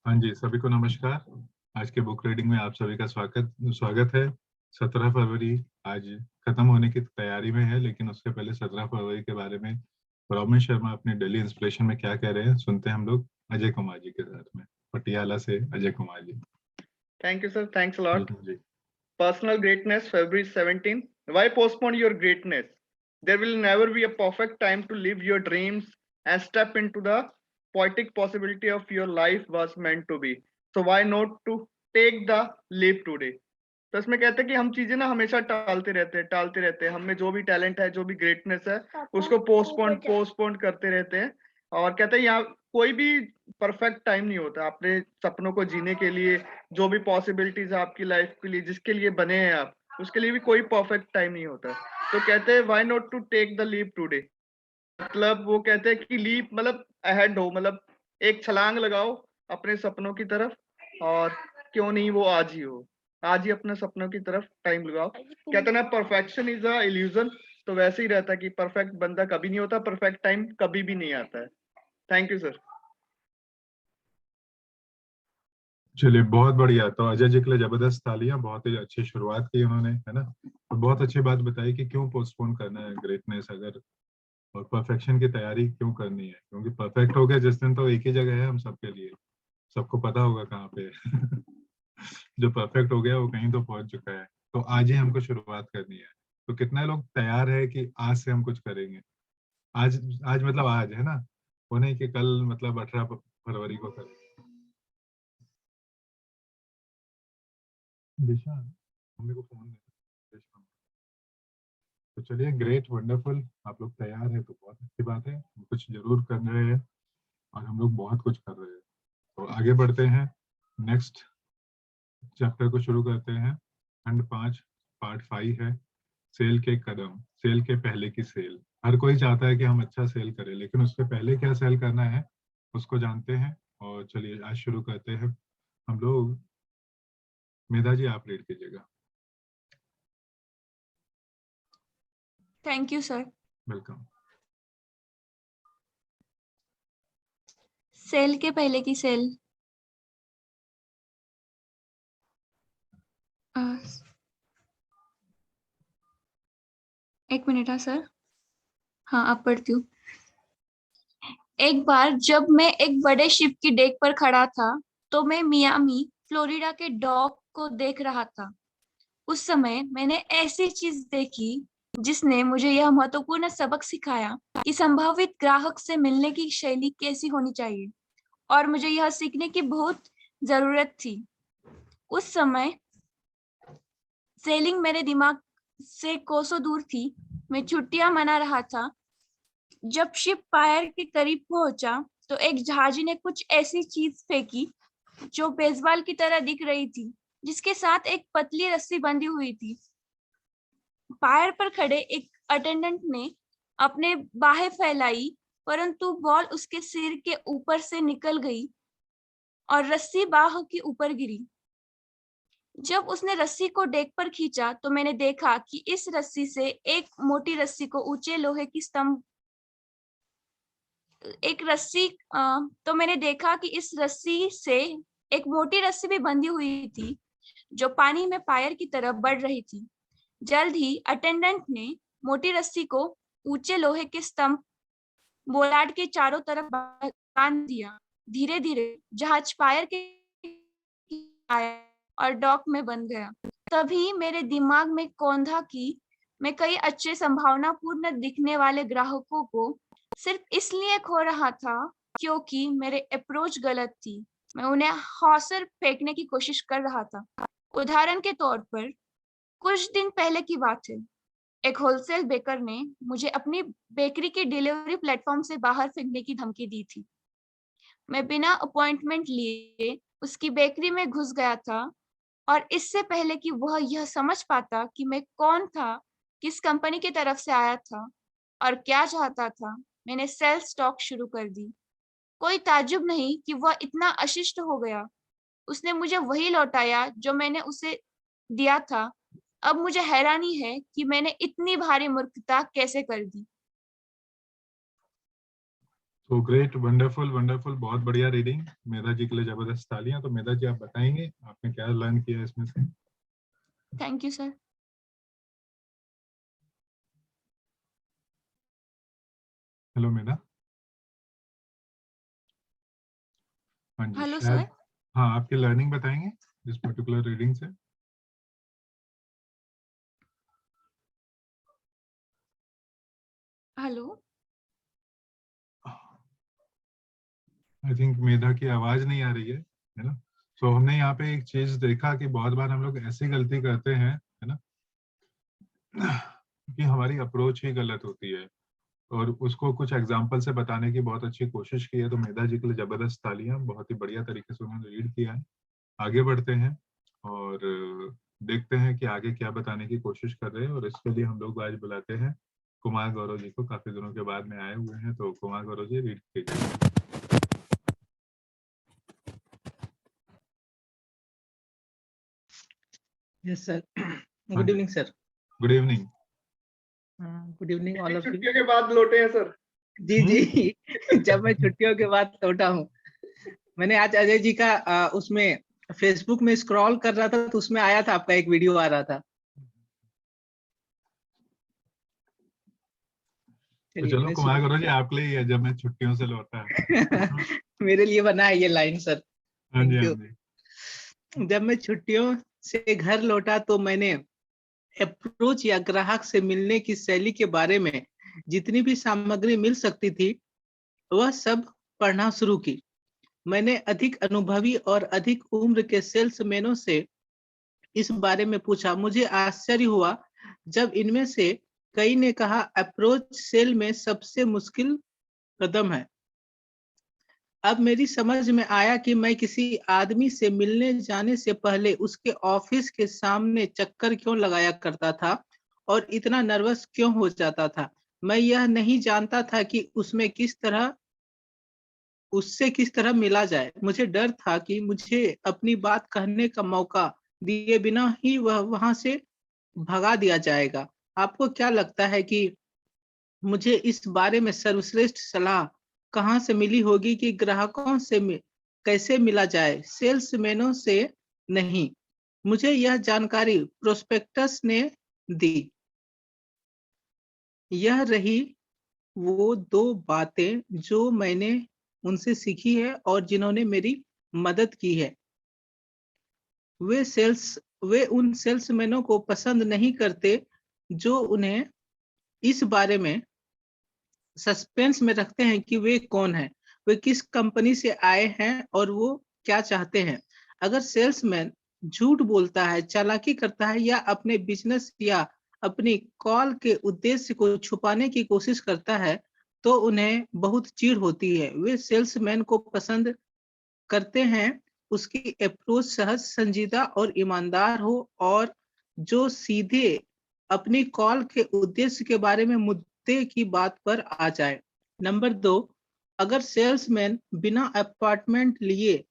हाँ जी, सभी को नमस्कार। आज के बुक रीडिंग में आप सभी का स्वागत स्वागत है। 17 फरवरी आज खत्म होने की तैयारी में है, लेकिन उससे पहले 17 फरवरी के बारे में रॉबिन शर्मा अपने डेली इंस्पिरेशन में क्या कह रहे हैं सुनते हैं हम लोग अजय कुमार जी के साथ में। पटियाला से Ajay Kumar ji. Thank you, sir. Thanks a lot. Welcome ji. Personal greatness, February 17. Why postpone your greatness? There will never be a perfect time to live your dreams and step into the poetic possibility of your life was meant to be. So why not to take the leap today? तो इसमें कहते हैं कि हम चीजें ना हमेशा टालते रहते हैं। हम में जो भी टैलेंट है, जो भी ग्रेटनेस है, उसको पोस्टपोन करते रहते हैं। और कहते हैं यहाँ कोई भी परफेक्ट टाइम नहीं होता अपने सपनों को जीने के लिए। जो भी पॉसिबिलिटीज है आपकी लाइफ के लिए, जिसके लिए बने हैं आप, उसके लिए भी कोई परफेक्ट टाइम नहीं होता। तो कहते हैं why not to take the leap today. मतलब वो कहते हैं कि लीप मतलब अहेड हो, मतलब एक छलांग लगाओ अपने सपनों की तरफ। और क्यों नहीं वो आज ही हो, आज ही अपने सपनों की तरफ टाइम लगाओ। कहते हैं ना परफेक्शन इज अ इल्यूजन। तो वैसे ही रहता है कि परफेक्ट बंदा कभी नहीं होता, परफेक्ट टाइम कभी भी नहीं आता है। Thank you sir. चलिए, बहुत बढ़िया। तो अजय जी के लिए जबरदस्त तालियां। बहुत ही अच्छी शुरुआत की उन्होंने, है ना। तो बहुत अच्छी बात बताई कि क्यों पोस्टपोन करना है ग्रेटनेस, अगर और परफेक्शन की तैयारी क्यों करनी है, क्योंकि परफेक्ट हो गया जिस दिन तो एक ही जगह है हम सबके लिए। सबको पता होगा कहाँ पे है। जो परफेक्ट हो गया वो कहीं तो पहुंच चुका है। तो आज ही हमको शुरुआत करनी है। तो कितने लोग तैयार है कि आज से हम कुछ करेंगे। आज आज मतलब आज, है ना। वो नहीं कि कल मतलब 18 फरवरी को करेंगे। दिशा, मम्मी को फोन दे। तो चलिए, ग्रेट, वंडरफुल। आप लोग तैयार हैं तो बहुत अच्छी बात है। हम कुछ जरूर कर रहे हैं और हम लोग बहुत कुछ कर रहे हैं। तो आगे बढ़ते हैं। नेक्स्ट चैप्टर को शुरू करते हैं। खंड 5 पार्ट 5 है सेल के कदम, सेल के पहले की सेल। हर कोई चाहता है कि हम अच्छा सेल करें, लेकिन उससे पहले क्या सेल करना है उसको जानते हैं। और चलिए आज शुरू करते हैं हम लोग। मेधा जी, आप रीड कीजिएगा। Thank you sir. Welcome. Sale के पहले की सेल। एक मिनट। हाँ सर, हाँ आप पढ़ती हूँ। एक बार जब मैं एक बड़े शिप की डेक पर खड़ा था तो मैं मियामी फ्लोरिडा के डॉक को देख रहा था। उस समय मैंने ऐसी चीज देखी जिसने मुझे यह महत्वपूर्ण सबक सिखाया कि संभावित ग्राहक से मिलने की शैली कैसी होनी चाहिए, और मुझे यह सीखने की बहुत जरूरत थी। उस समय सेलिंग मेरे दिमाग से कोसों दूर थी। मैं छुट्टियां मना रहा था। जब शिप पायर के करीब पहुंचा तो एक जहाजी ने कुछ ऐसी चीज फेंकी जो बेसबॉल की तरह दिख रही थी, जिसके साथ एक पतली रस्सी बंधी हुई थी। पायर पर खड़े एक अटेंडेंट ने अपने बाहें फैलाई, परंतु बॉल उसके सिर के ऊपर से निकल गई और रस्सी बाह के ऊपर गिरी। जब उसने रस्सी को डेक पर खींचा तो मैंने देखा कि इस रस्सी से एक मोटी रस्सी को ऊंचे लोहे की स्तंभ एक रस्सी तो मैंने देखा कि इस रस्सी से एक मोटी रस्सी भी बंधी हुई थी जो पानी में पायर की तरफ बढ़ रही थी। जल्द ही अटेंडेंट ने मोटी रस्सी को ऊंचे लोहे के स्तंभ बोलार्ड के चारों तरफ बांध दिया। धीरे धीरे जहाज पायर के आया और डॉक में बंद गया। तभी मेरे दिमाग में कौंधा कि मैं कई अच्छे संभावनापूर्ण दिखने वाले ग्राहकों को सिर्फ इसलिए खो रहा था क्योंकि मेरे अप्रोच गलत थी। मैं उन्हें हौसर फेंकने की कोशिश कर रहा था। उदाहरण के तौर पर, कुछ दिन पहले की बात है। एक होलसेल बेकर ने मुझे अपनी बेकरी के डिलीवरी प्लेटफॉर्म से बाहर फेंकने की धमकी दी थी। मैं बिना अपॉइंटमेंट लिए उसकी बेकरी में घुस गया था और इससे पहले कि वह यह समझ पाता कि मैं कौन था, किस कंपनी की तरफ से आया था और क्या चाहता था, मैंने सेल्स टॉक शुरू कर दी। कोई ताज्जुब नहीं कि वह इतना अशिष्ट हो गया। उसने मुझे वही लौटाया जो मैंने उसे दिया था। अब मुझे हैरानी है कि मैंने इतनी भारी मूर्खता कैसे कर दी। तो ग्रेट, वंडरफुल वंडरफुल, बहुत बढ़िया रीडिंग। मेधा जी के लिए जबरदस्त तालियां। तो मेधा जी आप बताएंगे आपने क्या लर्न किया इसमें से? Thank you sir. हेलो मेधा। हाँ जी, हेलो शायद। सर। हाँ, आपकी लर्निंग बताएंगे इस पर्टिकुलर रीडिंग से? हेलो। आई थिंक मेधा की आवाज नहीं आ रही है ना? सो हमने यहाँ पे एक चीज देखा कि बहुत बार हम लोग ऐसी गलती करते हैं, है ना, कि हमारी अप्रोच ही गलत होती है। और उसको कुछ एग्जाम्पल से बताने की बहुत अच्छी कोशिश की है। तो मेधा जी के लिए जबरदस्त तालियां, बहुत ही बढ़िया तरीके से उन्होंने रीड किया है। आगे बढ़ते हैं और देखते हैं कि आगे क्या बताने की कोशिश कर रहे हैं। और इसके लिए हम लोग आज बुलाते हैं कुमार गौरव जी को। काफी दिनों के बाद में आए हुए हैं, तो कुमार गौरव जी रीड कीजिए। Yes, sir. हाँ Good ji, evening, sir. Good evening. Good evening, all of you. छुट्टियों के बाद लौटे हैं सर। जी जी जब मैं छुट्टियों के बाद लौटा हूँ, मैंने आज अजय जी का उसमें फेसबुक में स्क्रॉल कर रहा था तो उसमें आया था, आपका एक वीडियो आ रहा था। तो चलिए चलो मैं कुमार शुरू गौरव जी आपके लिए ही है, जब मैं छुट्टियों से लौटा। मेरे लिए बना है ये लाइन, सर। हाँ जी, थैंक हाँ यू। जी। जब मैं छुट्टियों से घर लौटा तो मैंने अप्रोच या ग्राहक से मिलने की शैली के बारे में जितनी भी सामग्री मिल सकती थी वह सब पढ़ना शुरू की। मैंने अधिक अनुभवी और अधिक उम्र के सेल्समैनों से इस बारे में पूछा। मुझे आश्चर्य हुआ जब इनमें से कई ने कहा अप्रोच सेल में सबसे मुश्किल कदम है। अब मेरी समझ में आया कि मैं किसी आदमी से मिलने जाने से पहले उसके ऑफिस के सामने चक्कर क्यों लगाया करता था और इतना नर्वस क्यों हो जाता था। मैं यह नहीं जानता था कि उससे किस तरह मिला जाए। मुझे डर था कि मुझे अपनी बात कहने का मौका दिए बिना ही वह वहां से भगा दिया जाएगा। आपको क्या लगता है कि मुझे इस बारे में सर्वश्रेष्ठ सलाह कहाँ से मिली होगी कि ग्राहकों से कैसे मिला जाए, सेल्समैनों से नहीं? मुझे यह जानकारी प्रोस्पेक्टस ने दी। यह रही वो दो बातें जो मैंने उनसे सीखी है और जिन्होंने मेरी मदद की है। वे उन सेल्समैनों को पसंद नहीं करते जो उन्हें इस बारे में सस्पेंस में रखते हैं कि वे कौन हैं, वे किस कंपनी से आए हैं और वो क्या चाहते हैं। अगर सेल्समैन झूठ बोलता है, चालाकी करता है या अपने बिजनेस या अपनी कॉल के उद्देश्य को छुपाने की कोशिश करता है तो उन्हें बहुत चिढ़ होती है। वे सेल्समैन को पसंद करते हैं उसकी अप्रोच सहज, संजीदा और ईमानदार हो और जो सीधे अपनी कॉल के उद्देश्य के बारे में मुद्दे की बात पर आ जाए। नंबर 2, अगर सेल्समैन बिना अपॉइंटमेंट लिए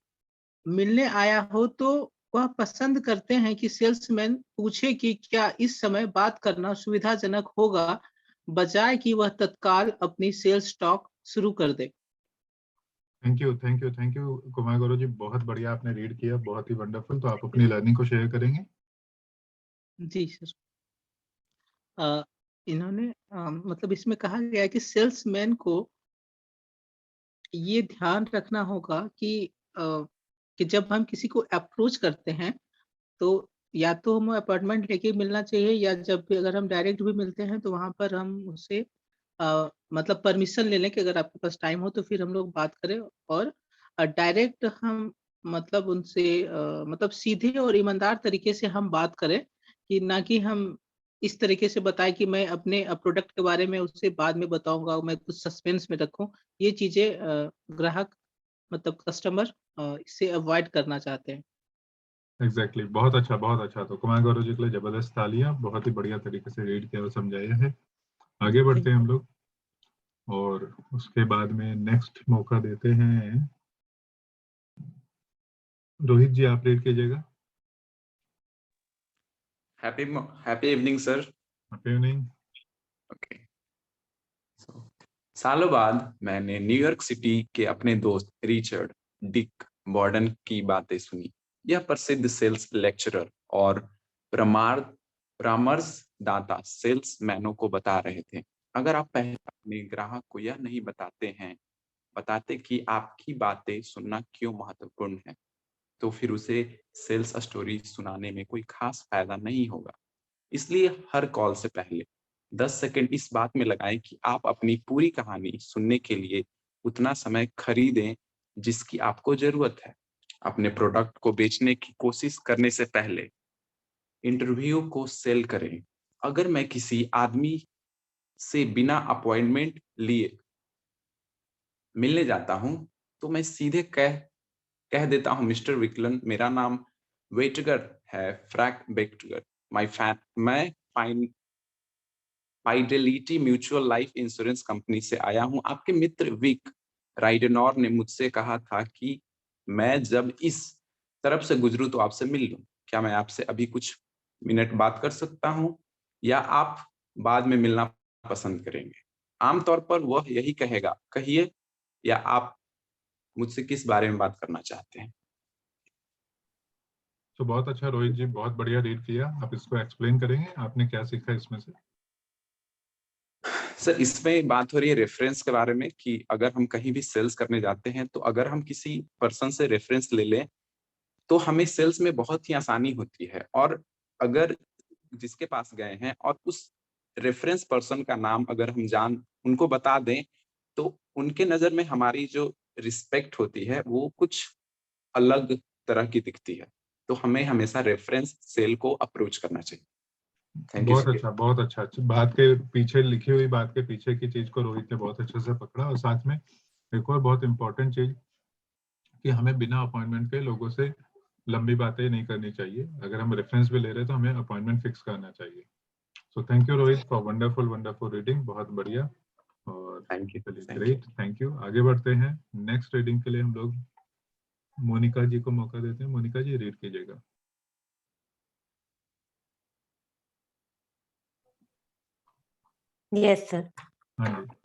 मिलने आया हो तो वह पसंद करते हैं कि सेल्समैन पूछे कि क्या इस समय बात करना सुविधाजनक होगा, बजाय कि वह तत्काल अपनी सेल्स टॉक शुरू कर दे। Thank you, thank you, thank you Kumar Gaurav ji, बहुत बढ़िया आपने रीड किया, बहुत ही वंडरफुल। तो आप अपनी लर्निंग को शेयर करेंगे? जी सर। इन्होंने मतलब इसमें कहा गया है कि सेल्समैन को ये ध्यान रखना होगा कि जब हम किसी को अप्रोच करते हैं तो या तो हमें अपॉइंटमेंट लेके मिलना चाहिए या जब भी अगर हम डायरेक्ट भी मिलते हैं तो वहां पर हम उससे मतलब परमिशन ले लें कि अगर आपके पास टाइम हो तो फिर हम लोग बात करें। और डायरेक्ट हम मतलब उनसे मतलब सीधे और ईमानदार तरीके से हम बात करें, कि ना कि हम इस तरीके से बताएं कि मैं अपने प्रोडक्ट के बारे में उससे बाद में बताऊंगा, मैं कुछ सस्पेंस में रखूं। ये चीजें ग्राहक मतलब कस्टमर इससे अवॉइड करना चाहते हैं। एग्जैक्टली, बहुत अच्छा, बहुत अच्छा। तो कुमार गौरव जी के लिए जबरदस्त तालियां, बहुत ही बढ़िया तरीके से रीड किया और समझाया है। आगे बढ़ते हैं हम लोग और उसके बाद में नेक्स्ट मौका देते हैं रोहित जी, आप रीड कीजिएगा। Happy evening, sir. Happy evening. Okay. So सालों बाद मैंने न्यूयॉर्क सिटी के अपने दोस्त रिचर्ड डिक बॉर्डन की बातें सुनी। यह प्रसिद्ध सेल्स लेक्चरर और परामर्शदाता सेल्समैनों को बता रहे थे, अगर आप पहले अपने ग्राहक को यह नहीं बताते कि आपकी बातें सुनना क्यों महत्वपूर्ण है, तो फिर उसे सेल्स स्टोरी सुनाने में कोई खास फायदा नहीं होगा। इसलिए हर कॉल से पहले 10 सेकंड इस बात में लगाएं कि आप अपनी पूरी कहानी सुनने के लिए उतना समय खरीदें जिसकी आपको जरूरत है। अपने प्रोडक्ट को बेचने की कोशिश करने से पहले इंटरव्यू को सेल करें। अगर मैं किसी आदमी से बिना अपॉइंटमेंट लिए मिलने जाता हूं तो मैं सीधे कह देता हूं, मिस्टर विकलन, मेरा नाम वेटगर है, फ्रैंक वेटगर। मैं fidelity mutual life insurance company से आया हूं। आपके मित्र विक राइडनॉर ने मुझसे कहा था कि मैं जब इस तरफ से गुजरूं तो आपसे मिल लूं। क्या मैं आपसे अभी कुछ मिनट बात कर सकता हूं या आप बाद में मिलना पसंद करेंगे? आमतौर पर वह यही कहेगा, कहिए, या आप मुझसे किस बारे में बात करना चाहते हैं? तो बहुत अच्छा रोहित जी, बहुत बढ़िया रीड किया। आप इसको एक्सप्लेन करेंगे, आपने क्या सीखा इसमें से? सर, इसमें बात हो रही है रेफरेंस के बारे में कि अगर हम कहीं भी सेल्स करने जाते हैं तो अगर हम किसी पर्सन से रेफरेंस ले लें तो हमें सेल्स में बहुत ही आसानी होती है। और अगर जिसके पास गए हैं और उस रेफरेंस पर्सन का नाम अगर हम उनको बता दें तो उनके नजर में हमारी जो रिस्पेक्ट होती है वो कुछ अलग तरह की दिखती है। तो हमें हमेशा रेफरेंस सेल को अप्रोच करना चाहिए। Thank you. बहुत अच्छा, बहुत अच्छा। बात के पीछे लिखी हुई बात के पीछे की चीज को रोहित ने बहुत अच्छे से पकड़ा। और साथ में एक और बहुत इंपॉर्टेंट चीज कि हमें बिना अपॉइंटमेंट के लोगों से लंबी बातें नहीं करनी चाहिए। अगर हम रेफरेंस भी ले रहे हैं तो हमें अपॉइंटमेंट फिक्स करना चाहिए। सो thank you Rohit for wonderful reading, बहुत बढ़िया। और थैंक यू। चलिए, ग्रेट, थैंक यू। आगे बढ़ते हैं। नेक्स्ट रीडिंग के लिए हम लोग मोनिका जी को मौका देते हैं। मोनिका जी, रीड कीजिएगा। Yes sir. हाँ जी।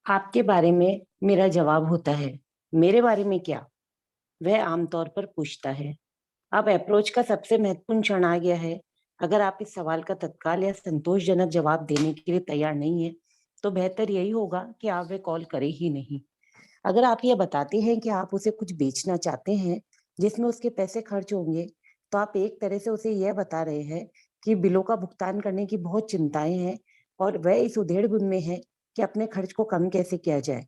आपके बारे में मेरा जवाब होता है, मेरे बारे में क्या? वह आमतौर पर पूछता है। अब अप्रोच का सबसे महत्वपूर्ण क्षण आ गया है। अगर आप इस सवाल का तत्काल या संतोषजनक जवाब देने के लिए तैयार नहीं है तो बेहतर यही होगा कि आप वह कॉल करें ही नहीं। अगर आप यह बताते हैं कि आप उसे कुछ बेचना चाहते हैं जिसमें उसके पैसे खर्च होंगे, तो आप एक तरह से उसे यह बता रहे हैं कि बिलों का भुगतान करने की बहुत चिंताएं हैं और वह इस उधेड़-बुन में है कि अपने खर्च को कम कैसे किया जाए।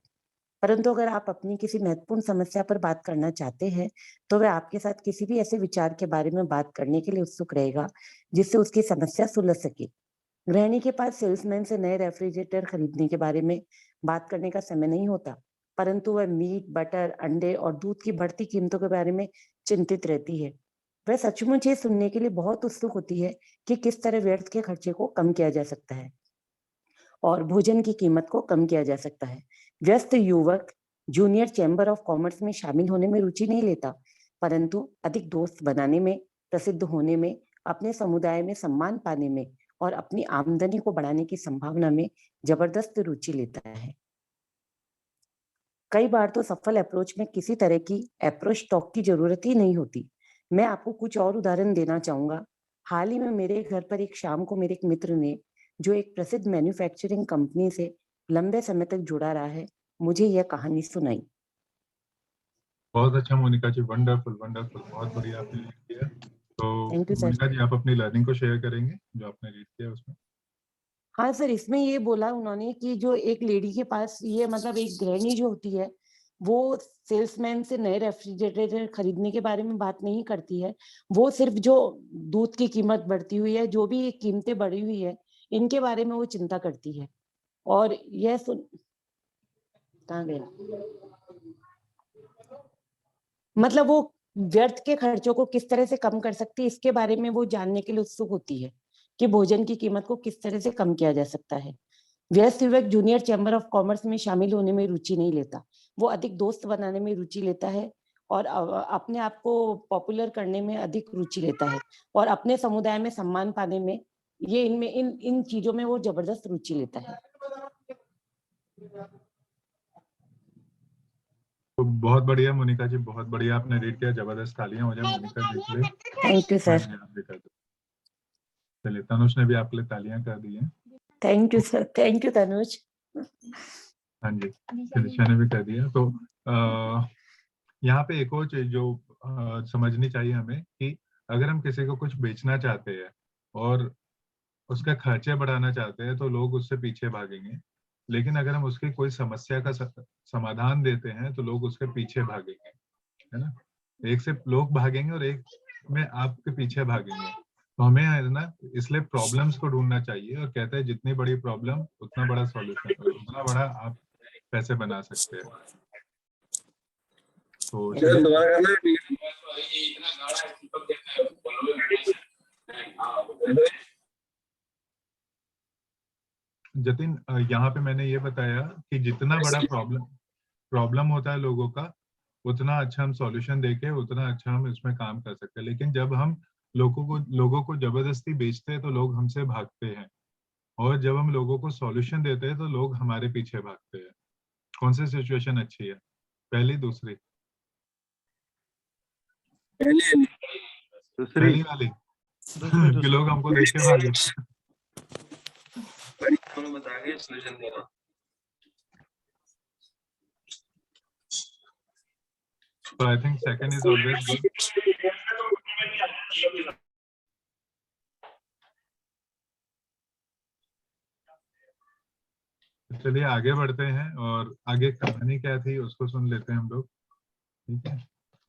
परंतु अगर आप अपनी किसी महत्वपूर्ण समस्या पर बात करना चाहते हैं, तो वह आपके साथ किसी भी ऐसे विचार के बारे में बात करने के लिए उत्सुक रहेगा जिससे उसकी समस्या सुलझ सके। गृहिणी के पास सेल्समैन से नए रेफ्रिजरेटर खरीदने के बारे में बात करने का समय नहीं होता, परंतु वह मीट, बटर, अंडे और दूध की बढ़ती कीमतों के बारे में चिंतित रहती है। वह सचमुच ये सुनने के लिए बहुत उत्सुक होती है कि किस तरह व्यर्थ के खर्चे को कम किया जा सकता है और भोजन की कीमत को कम किया जा सकता है। व्यस्त युवक जूनियर चैम्बर ऑफ कॉमर्स में शामिल होने में रुचि नहीं लेता, परंतु अधिक दोस्त बनाने में, प्रसिद्ध होने में, अपने समुदाय में सम्मान पाने में और अपनी आमदनी को बढ़ाने की संभावना में जबरदस्त रुचि लेता है। कई बार तो सफल अप्रोच में किसी तरह की अप्रोच टॉक की जरूरत ही नहीं होती। मैं आपको कुछ और उदाहरण देना चाहूंगा। हाल ही में मेरे घर पर एक शाम को मेरे एक मित्र ने, जो एक प्रसिद्ध मैन्युफैक्चरिंग कंपनी से लंबे समय तक जुड़ा रहा है, मुझे यह कहानी सुनाई। बहुत अच्छा मोनिका जी, वंडरफुल, बहुत बढ़िया आपने रीड किया। तो थैंक यू सर। मोनिका जी, आप अपनी लर्निंग को शेयर करेंगे जो आपने रीड किया उसमें? हाँ सर, इसमें ये बोला उन्होंने कि जो एक लेडी के पास ये मतलब एक गृहिणी जो होती है वो सेल्समैन से नए रेफ्रिजरेटर खरीदने के बारे में बात नहीं करती है। वो सिर्फ जो दूध की कीमत बढ़ती हुई है, जो भी कीमतें बढ़ी हुई है, इनके बारे में वो चिंता करती है। और यह सुन कहाँ गया, मतलब वो व्यर्थ के खर्चों को किस तरह से कम कर सकती है, इसके बारे में वो जानने के लिए उत्सुक होती है कि भोजन की कीमत को किस तरह से कम किया जा सकता है। व्यस्त युवक जूनियर चैम्बर ऑफ कॉमर्स में शामिल होने में रुचि नहीं लेता, वो अधिक दोस्त बनाने में रुचि लेता है और अपने आप को पॉपुलर करने में अधिक रुचि लेता है और अपने समुदाय में सम्मान पाने में, ये इनमें इन चीजों में वो जबरदस्त रुचि लेता है। तो बहुत बढ़िया मोनिका जी, बहुत बढ़िया आपने रीड किया, जबरदस्त, तालियां हो जाए मोनिका जी के लिए। थैंक यू हाँ सर। जी, आप भी कर दो। चलिए, तनुष ने भी आपके लिए तालियां कर दी हैं। Thank you sir, thank you Tanuj. हाँ जी, त्रिशा ने भी कर दिया। तो यहाँ पे एक और चीज जो समझनी चाहिए हमें कि अगर हम किसी को कुछ बेचना चाहते हैं और उसका खर्चे बढ़ाना चाहते हैं तो लोग उससे पीछे भागेंगे, लेकिन अगर हम उसकी कोई समस्या का समाधान देते हैं तो लोग उसके पीछे भागेंगे, है ना। एक से लोग भागेंगे और एक में आपके पीछे भागेंगे। तो हमें है ना, इसलिए प्रॉब्लम्स को ढूंढना चाहिए, और कहते हैं जितनी बड़ी प्रॉब्लम उतना बड़ा सॉल्यूशन, उतना बड़ा आप पैसे बना सकते हैं। तो जतिन, यहाँ पे मैंने ये बताया कि जितना बड़ा प्रॉब्लम होता है लोगों का, उतना अच्छा हम सॉल्यूशन देके उतना अच्छा हम इसमें काम कर सकते हैं। लेकिन जब हम लोगों को जबरदस्ती बेचते हैं तो लोग हमसे भागते हैं, और जब हम लोगों को सॉल्यूशन देते हैं तो लोग हमारे पीछे भागते हैं। कौन सी सिचुएशन अच्छी है, पहली दूसरी? पहली वाली कि लोग हमको देख के भागे। So I think second is always good. चलिए आगे बढ़ते हैं, और आगे कहानी क्या थी उसको सुन लेते हैं हम लोग, ठीक है।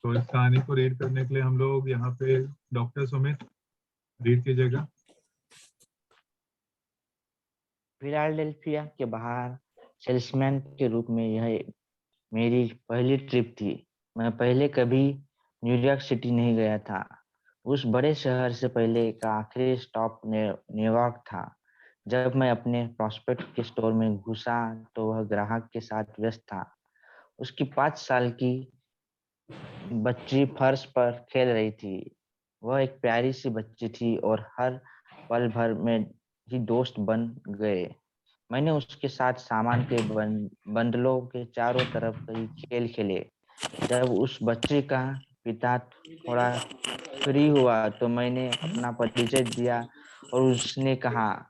तो इस कहानी को रीड करने के लिए हम लोग यहाँ पे डॉक्टर सुमित रीड कीजिएगा। फिलाडेल्फिया के बाहर सेल्समैन के रूप में यह मेरी पहली ट्रिप थी। मैं पहले कभी न्यूयॉर्क सिटी नहीं गया था। उस बड़े शहर से पहले का आखिरी स्टॉप न्यूयॉर्क था। जब मैं अपने प्रॉस्पेक्ट के स्टोर में घुसा तो वह ग्राहक के साथ व्यस्त था। उसकी 5 साल की बच्ची फर्श पर खेल रही थी। वह एक प्यारी सी बच्ची थी और हर पल भर में ही दोस्त बन गए। मैंने उसके साथ सामान के बंडलों के चारों तरफ कई खेल खेले। जब उस बच्चे का पिता थोड़ा फ्री हुआ तो मैंने अपना परिचय दिया और उसने कहा,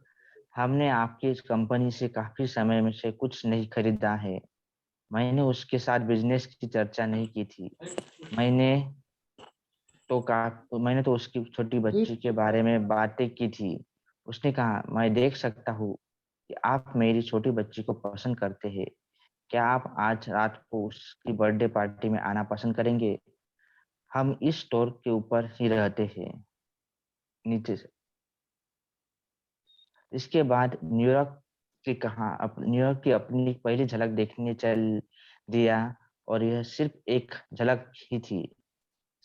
हमने आपकी इस कंपनी से काफी समय में से कुछ नहीं खरीदा है। मैंने उसके साथ बिजनेस की चर्चा नहीं की थी। मैंने तो उसकी छोटी बच्ची के बारे में बातें की थी। उसने कहा, मैं देख सकता हूँ कि आप मेरी छोटी बच्ची को पसंद करते हैं। क्या आप आज रात को उसकी बर्थडे पार्टी में आना पसंद करेंगे? हम इस स्टोर के ऊपर ही रहते हैं, नीचे से। इसके बाद न्यूयॉर्क की अपनी पहली झलक देखने चल दिया, और यह सिर्फ एक झलक ही थी।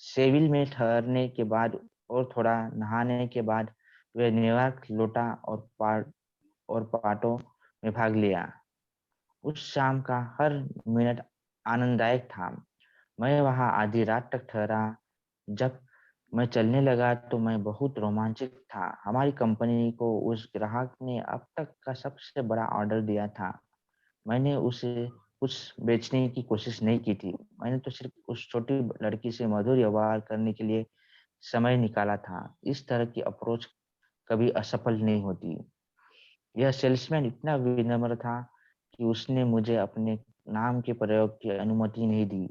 सेविल में ठहरने के बाद और थोड़ा नहाने के बाद वे न्यूयॉर्क लौटा और पार्टियों में भाग लिया। उस शाम का हर मिनट आनंददायक था। मैं वहां आधी रात तक ठहरा। जब मैं चलने लगा तो मैं बहुत रोमांचित था। हमारी कंपनी को उस ग्राहक ने अब तक का सबसे बड़ा ऑर्डर दिया था। मैंने उसे कुछ बेचने की कोशिश नहीं की थी। मैंने तो सिर्फ उस छोटी लड़की से मधुर व्यवहार करने के लिए समय निकाला था। इस तरह की अप्रोच कभी असफल नहीं होती। यह सेल्समैन इतना विनम्र था कि उसने मुझे अपने नाम के प्रयोग की अनुमति नहीं दी,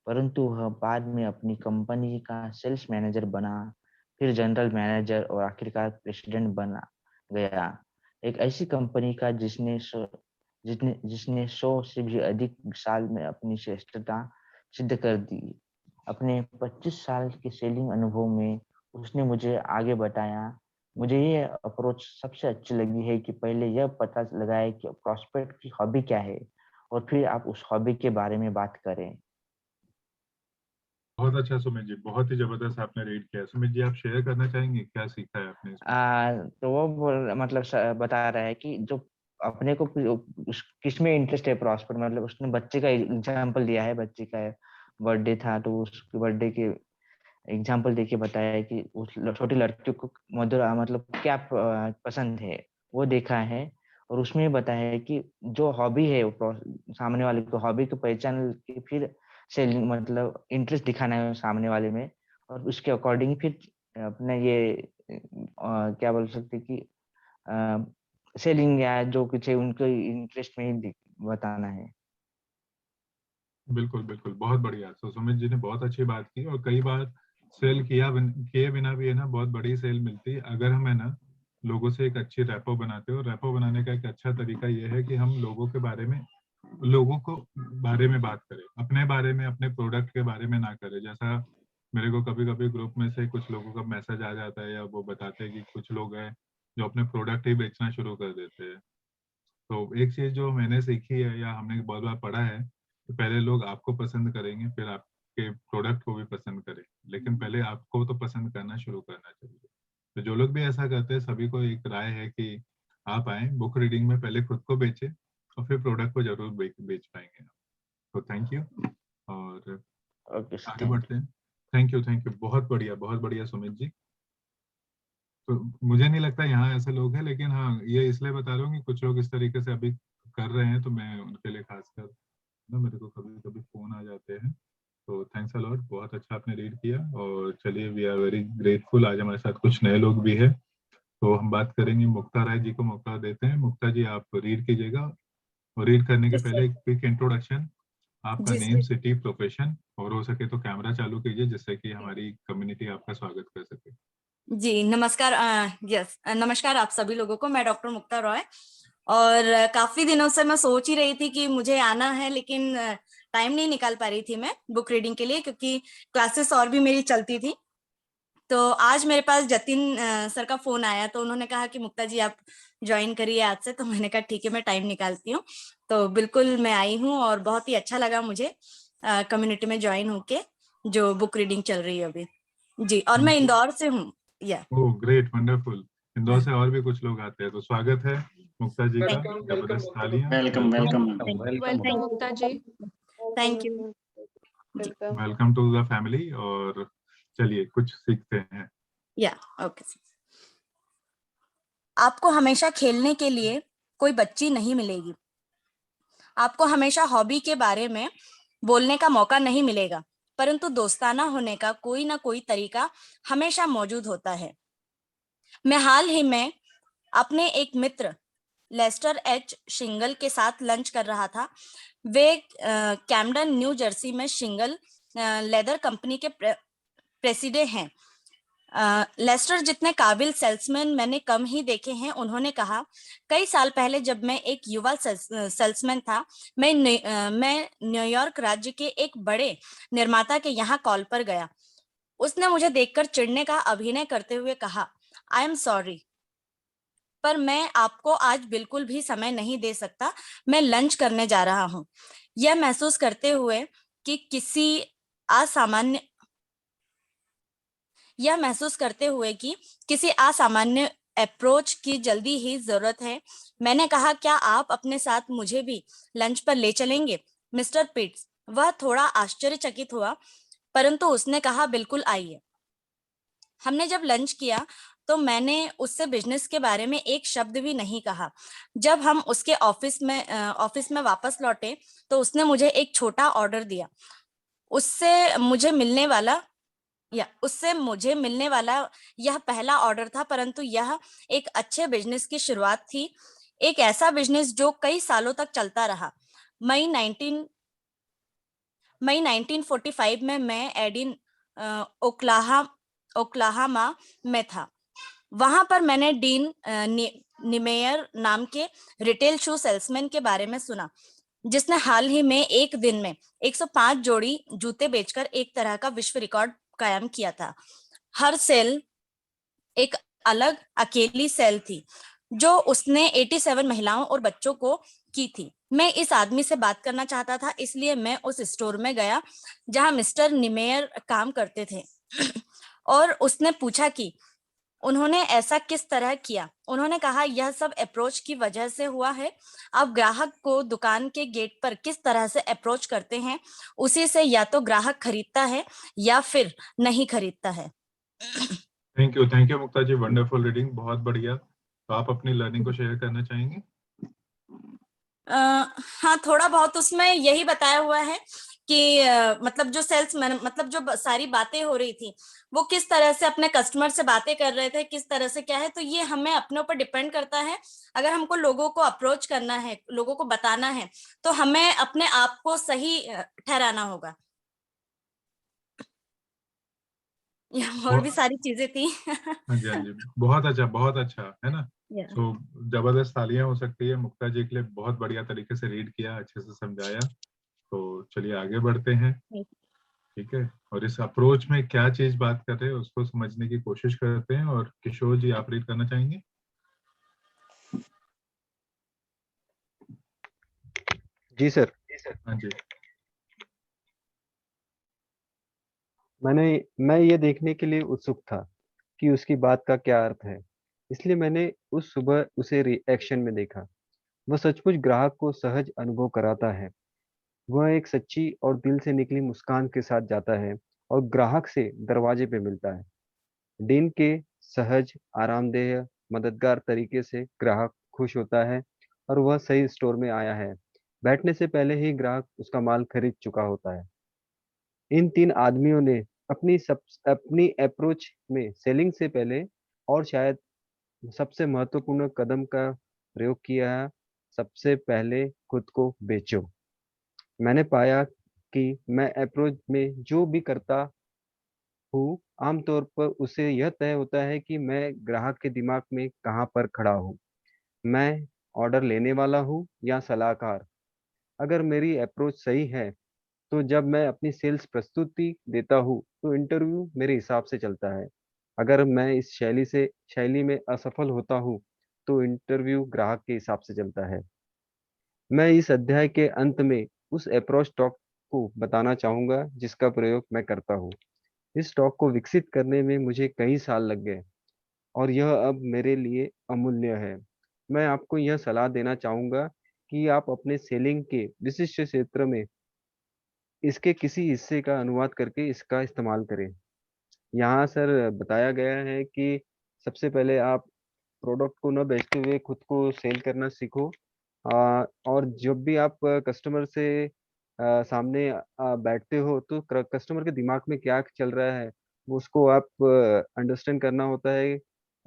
परंतु वह बाद में अपनी कंपनी का सेल्स मैनेजर बना, फिर जनरल मैनेजर और आखिरकार प्रेसिडेंट बना गया। एक ऐसी कंपनी का जिसने 100 से भी अधिक साल में अपनी श्रेष्ठता सिद्ध कर दी। अपने 25 साल के सेलिंग अनुभव में उसने मुझे आगे बताया, मुझे ये अप्रोच सबसे अच्छी लगी है कि पहले यह पता लगाए कि प्रॉस्पेक्ट की हॉबी क्या है और फिर आप उस हॉबी के बारे में बात करें। बहुत अच्छा सुमित जी, बहुत ही जबरदस्त आपने रीड किया। सुमित जी, आप शेयर करना चाहेंगे क्या सीखा है आपने इसमें? तो वो मतलब बता रहा है कि जो अपने को किस में इंटरेस्ट है प्रॉस्पर, मतलब उसने बच्चे का एग्जांपल दिया है। बच्चे का बर्थडे था तो उसके बर्थडे के एग्जांपल देके बताया है कि उस छोटी लड़की को मधुर मतलब क्या पसंद है वो देखा है। और उसमें बताया है कि जो हॉबी है सामने वाले को हॉबी को पहचान के फिर सेलिंग मतलब इंटरेस्ट दिखाना है सामने वाले में, और उसके अकॉर्डिंग फिर अपना ये क्या बोल सकते कि सेलिंग या जो कुछ है उनको इंटरेस्ट में ही बताना है। बिल्कुल बिल्कुल, बहुत बढ़िया। तो सुमित जी ने बहुत अच्छी बात की, और कई बार सेल किए बिना भी है ना बहुत बड़ी सेल मिलती है, अगर हम है ना लोगों से एक अच्छी रैपो बनाते हो। रैपो बनाने का एक अच्छा तरीका ये है कि हम लोगों को बारे में बात करें, अपने बारे में, अपने प्रोडक्ट के बारे में ना करें। जैसा मेरे को कभी कभी ग्रुप में से कुछ लोगों का मैसेज आ जाता है, या वो बताते हैं कि कुछ लोग हैं जो अपने प्रोडक्ट ही बेचना शुरू कर देते हैं। तो एक चीज जो मैंने सीखी है या हमने बहुत बार पढ़ा है कि पहले लोग आपको पसंद करेंगे, फिर आपके प्रोडक्ट को भी पसंद करें, लेकिन पहले आपको तो पसंद करना शुरू करना चाहिए। तो जो लोग भी ऐसा करते हैं, सभी को एक राय है कि आप आए बुक रीडिंग में, पहले खुद को बेचे और फिर प्रोडक्ट को जरूर बेच पाएंगे। तो थैंक यू, और ओके आगे बढ़ते हैं। थैंक यू, बहुत बढ़िया सुमित जी। तो मुझे नहीं लगता यहाँ ऐसे लोग हैं, लेकिन हाँ ये इसलिए बता रहा हूँ कि कुछ लोग इस तरीके से अभी कर रहे हैं, तो मैं उनके लिए खासकर ना मेरे को कभी कभी फोन आ जाते हैं। तो थैंक्स अ लॉट, बहुत अच्छा आपने रीड किया। और चलिए, वी आर वेरी ग्रेटफुल, आज हमारे साथ कुछ नए लोग भी है। तो हम बात करेंगे, मुक्ता राय जी को मौका देते हैं। मुक्ता जी आप रीड कीजिएगा, और रीड करने के जी पहले सर। एक क्विक इंट्रोडक्शन, आपका जी नेम, सर। सिटी, प्रोफेशन, और हो सके तो कैमरा चालू कीजिए जिससे कि हमारी कम्युनिटी आपका स्वागत कर सके। जी नमस्कार। नमस्कार आप सभी लोगों को। मैं डॉक्टर मुक्ता रॉय, और काफी दिनों से मैं सोच ही रही थी कि मुझे आना है, लेकिन टाइम नहीं निकाल पा रही थी मैं बुक रीडिंग के लिए, क्योंकि क्लासेस और भी मेरी चलती थी। तो आज मेरे पास जतिन सर का फोन आया, तो उन्होंने कहा कि मुक्ता जी आप ज्वाइन करिए आज से। तो मैंने कहा ठीक है, मैं टाइम निकालती हूँ। तो बिल्कुल मैं आई हूँ, और बहुत ही अच्छा लगा मुझे कम्युनिटी में ज्वाइन होके, जो बुक रीडिंग चल रही है अभी। जी, और मैं थैंक यू। इंदौर से हूँ। या ओह ग्रेट, वंडरफुल। इंदौर से और भी कुछ लोग आते हैं, तो स्वागत है मुक्ता जी का। Welcome, welcome, जबरदस्त तालियां। Welcome welcome welcome Mukta ji. Thank you. जी, वेलकम टू द फैमिली। और चलिए कुछ सीखते हैं। या ओके। आपको हमेशा खेलने के लिए कोई बच्ची नहीं मिलेगी। आपको हमेशा हॉबी के बारे में बोलने का मौका नहीं मिलेगा, परंतु दोस्ताना होने का कोई ना कोई तरीका हमेशा मौजूद होता है। मैं हाल ही में अपने एक मित्र लेस्टर एच शिंगल के साथ लंच कर रहा था। वे कैम्डन न्यू जर्सी में शिंगल लेदर कंपनी के प्रेसिडेंट हैं। लेस्टर जितने काबिल सेल्समैन मैंने कम ही देखे हैं। उन्होंने कहा, कई साल पहले जब मैं एक युवा सेल्समैन था, मैं न्यूयॉर्क राज्य के एक बड़े निर्माता के यहाँ कॉल पर गया। उसने मुझे देखकर चिढ़ने का अभिनय करते हुए कहा, आई एम सॉरी, पर मैं आपको आज बिल्कुल भी समय नहीं दे सकता। मैं लंच करने जा रहा हूँ। यह महसूस करते हुए कि किसी असामान्य अप्रोच की जल्दी ही जरूरत है। मैंने कहा, क्या आप अपने साथ मुझे भी लंच पर ले चलेंगे मिस्टर पिट्स? वह थोड़ा आश्चर्यचकित हुआ, परंतु उसने कहा, बिल्कुल आइए। हमने जब लंच किया तो मैंने उससे बिजनेस के बारे में एक शब्द भी नहीं कहा। जब हम उसके ऑफिस में वापस लौटे तो उसने मुझे एक छोटा ऑर्डर दिया। उससे मुझे मिलने वाला यह पहला ऑर्डर था, परंतु यह एक अच्छे बिजनेस की शुरुआत थी। एक ऐसा बिजनेस जो कई सालों तक चलता रहा। मई 1945 में मैं एडिन ओक्लाहामा में था। वहां पर मैंने डीन निमेयर नाम के रिटेल शू सेल्समैन के बारे में सुना, जिसने हाल ही में एक दिन में 105 जोड़ी जूते बेचकर एक तरह का विश्व रिकॉर्ड कायम किया था। हर सेल एक अलग अकेली सेल थी, जो उसने 87 महिलाओं और बच्चों को की थी। मैं इस आदमी से बात करना चाहता था, इसलिए मैं उस स्टोर में गया जहां मिस्टर निमेयर काम करते थे, और उसने पूछा कि उन्होंने ऐसा किस तरह किया। उन्होंने कहा, यह सब अप्रोच की वजह से हुआ है। आप ग्राहक को दुकान के गेट पर किस तरह से अप्रोच करते हैं, उसी से या तो ग्राहक खरीदता है या फिर नहीं खरीदता है। Thank you Mukta ji, wonderful reading, बहुत बढ़िया। तो आप अपनी लर्निंग को शेयर करना चाहेंगे? हाँ, थोड़ा बहुत उसमें यही बताया हुआ है कि मतलब जो मतलब जो सारी बातें हो रही थी वो किस तरह से अपने कस्टमर से बातें कर रहे थे, किस तरह से क्या है, तो ये हमें अपने ऊपर डिपेंड करता है। अगर हमको लोगों को अप्रोच करना है, लोगों को बताना है, तो हमें अपने आप को सही ठहराना होगा। और भी बहुत सारी चीजें थी। हाँ जी, हाँ जी, बहुत अच्छा है ना। Yeah. सो जबरदस्त तालियां हो सकती है। मुक्ता जी के लिए बहुत बढ़िया तरीके से रीड किया, अच्छे से समझाया। तो चलिए आगे बढ़ते हैं। ठीक है, और इस अप्रोच में क्या चीज बात कर रहे हैं उसको समझने की कोशिश करते हैं। और किशोर जी, आप रीड करना चाहेंगे? जी सर। हाँ जी। मैं ये देखने के लिए उत्सुक था कि उसकी बात का क्या अर्थ है, इसलिए मैंने उस सुबह उसे रिएक्शन में देखा। वह सचमुच ग्राहक को सहज अनुभव कराता है। वह एक सच्ची और दिल से निकली मुस्कान के साथ जाता है और ग्राहक से दरवाजे पे मिलता है। डीन के सहज, आरामदेह, मददगार तरीके से ग्राहक खुश होता है और वह सही स्टोर में आया है। बैठने से पहले ही ग्राहक उसका माल खरीद चुका होता है। इन तीन आदमियों ने अपनी अप्रोच में सेलिंग से पहले और शायद सबसे महत्वपूर्ण कदम का प्रयोग किया है। सबसे पहले खुद को बेचो। मैंने पाया कि मैं अप्रोच में जो भी करता हूँ, आमतौर पर उससे यह तय होता है कि मैं ग्राहक के दिमाग में कहाँ पर खड़ा हूँ। मैं ऑर्डर लेने वाला हूँ या सलाहकार। अगर मेरी अप्रोच सही है तो जब मैं अपनी सेल्स प्रस्तुति देता हूँ तो इंटरव्यू मेरे हिसाब से चलता है। अगर मैं इस शैली में असफल होता हूँ तो इंटरव्यू ग्राहक के हिसाब से चलता है। मैं इस अध्याय के अंत में उस अप्रोच टॉक को बताना चाहूंगा जिसका प्रयोग मैं करता हूँ। इस टॉक को विकसित करने में मुझे कई साल लग गए और यह अब मेरे लिए अमूल्य है। मैं आपको यह सलाह देना चाहूंगा कि आप अपने सेलिंग के विशिष्ट क्षेत्र में इसके किसी हिस्से का अनुवाद करके इसका इस्तेमाल करें। यहाँ सर बताया गया है कि सबसे पहले आप प्रोडक्ट को न बेचते हुए खुद को सेल करना सीखो। और जब भी आप कस्टमर से सामने बैठते हो तो कस्टमर के दिमाग में क्या चल रहा है वो उसको आप अंडरस्टैंड करना होता है।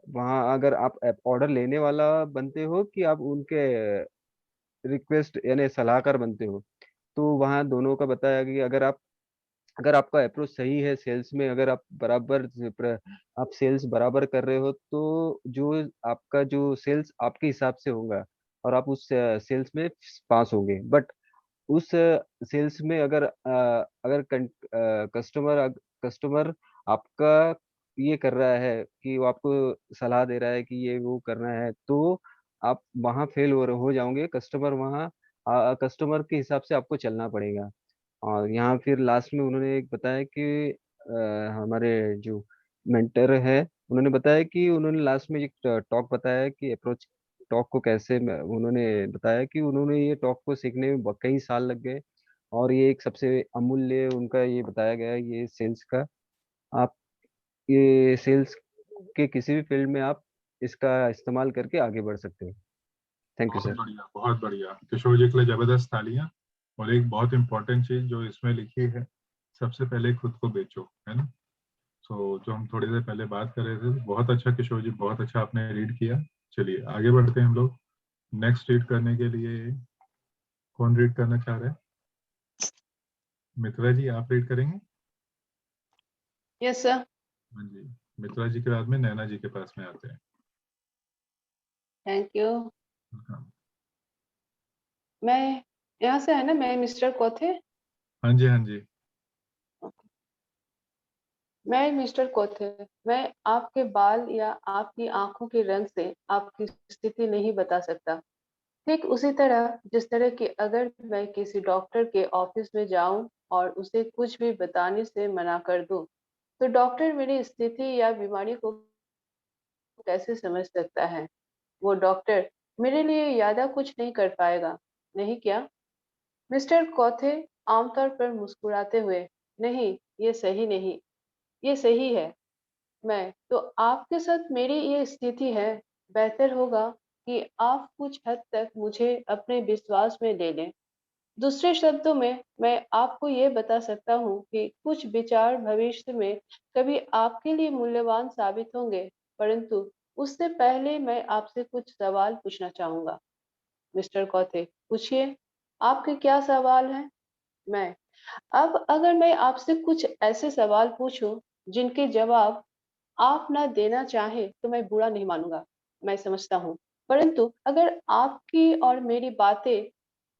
वहाँ अगर आप ऑर्डर लेने वाला बनते हो कि आप उनके रिक्वेस्ट यानी सलाहकार बनते हो, तो वहाँ दोनों का बताया कि अगर आपका अप्रोच सही है सेल्स में, अगर आप सेल्स बराबर कर रहे हो तो जो आपका जो सेल्स आपके हिसाब से होगा और आप उस सेल्स में पास होंगे। बट उस सेल्स में अगर कस्टमर आपका ये कर रहा है कि वो आपको सलाह दे रहा है कि ये वो करना है, तो आप वहाँ फेल हो जाओगे। कस्टमर के हिसाब से आपको चलना पड़ेगा। और यहाँ फिर लास्ट में उन्होंने एक बताया कि हमारे जो मेंटर है उन्होंने बताया कि उन्होंने लास्ट में एक टॉक बताया कि अप्रोच टॉक को उन्होंने बताया कि उन्होंने ये टॉक को सीखने में कई साल लग गए और ये एक सबसे अमूल्य उनका ये बताया गया है ये सेल्स का। आप ये सेल्स के किसी भी फील्ड में आप इसका इस्तेमाल करके आगे बढ़ सकते हैं। थैंक यू बहुत सर। बढ़िया, बहुत बढ़िया। किशोर जी के लिए जबरदस्त तालियां। और एक बहुत इंपॉर्टेंट चीज जो इसमें लिखी है, सबसे पहले खुद को बेचो, है ना। सो जो हम थोड़ी देर पहले बात कर रहे थे, बहुत अच्छा किशोर जी, बहुत अच्छा आपने रीड किया। चलिए आगे बढ़ते हैं हम लोग। नेक्स्ट रीड करने के लिए कौन रीड करना चाह रहे हैं? मित्रा जी, आप रीड करेंगे? Yes sir. हाँ जी। मित्रा जी के बाद में नैना जी के पास में आते हैं। Thank you. हाँ मैं यहाँ से है ना, मैं मिस्टर कोथे। हाँ जी, हाँ जी। मैं मिस्टर कोथे, मैं आपके बाल या आपकी आंखों के रंग से आपकी स्थिति नहीं बता सकता। ठीक उसी तरह जिस तरह कि अगर मैं किसी डॉक्टर के ऑफिस में जाऊं और उसे कुछ भी बताने से मना कर दूं, तो डॉक्टर मेरी स्थिति या बीमारी को कैसे समझ सकता है। वो डॉक्टर मेरे लिए ज्यादा कुछ नहीं कर पाएगा, नहीं क्या? मिस्टर कौथे आमतौर पर मुस्कुराते हुए, नहीं, ये सही नहीं, ये सही है। मैं तो आपके साथ मेरी ये स्थिति है, बेहतर होगा कि आप कुछ हद तक मुझे अपने विश्वास में ले लें। दूसरे शब्दों में मैं आपको ये बता सकता हूँ कि कुछ विचार भविष्य में कभी आपके लिए मूल्यवान साबित होंगे, परंतु उससे पहले मैं आपसे कुछ सवाल पूछना चाहूंगा। मिस्टर कौथे, पूछिए, आपके क्या सवाल हैं? मैं, अब अगर मैं आपसे कुछ ऐसे सवाल पूछूं जिनके जवाब आप ना देना चाहें तो मैं बुरा नहीं मानूंगा, मैं समझता हूँ। परंतु अगर आपकी और मेरी बातें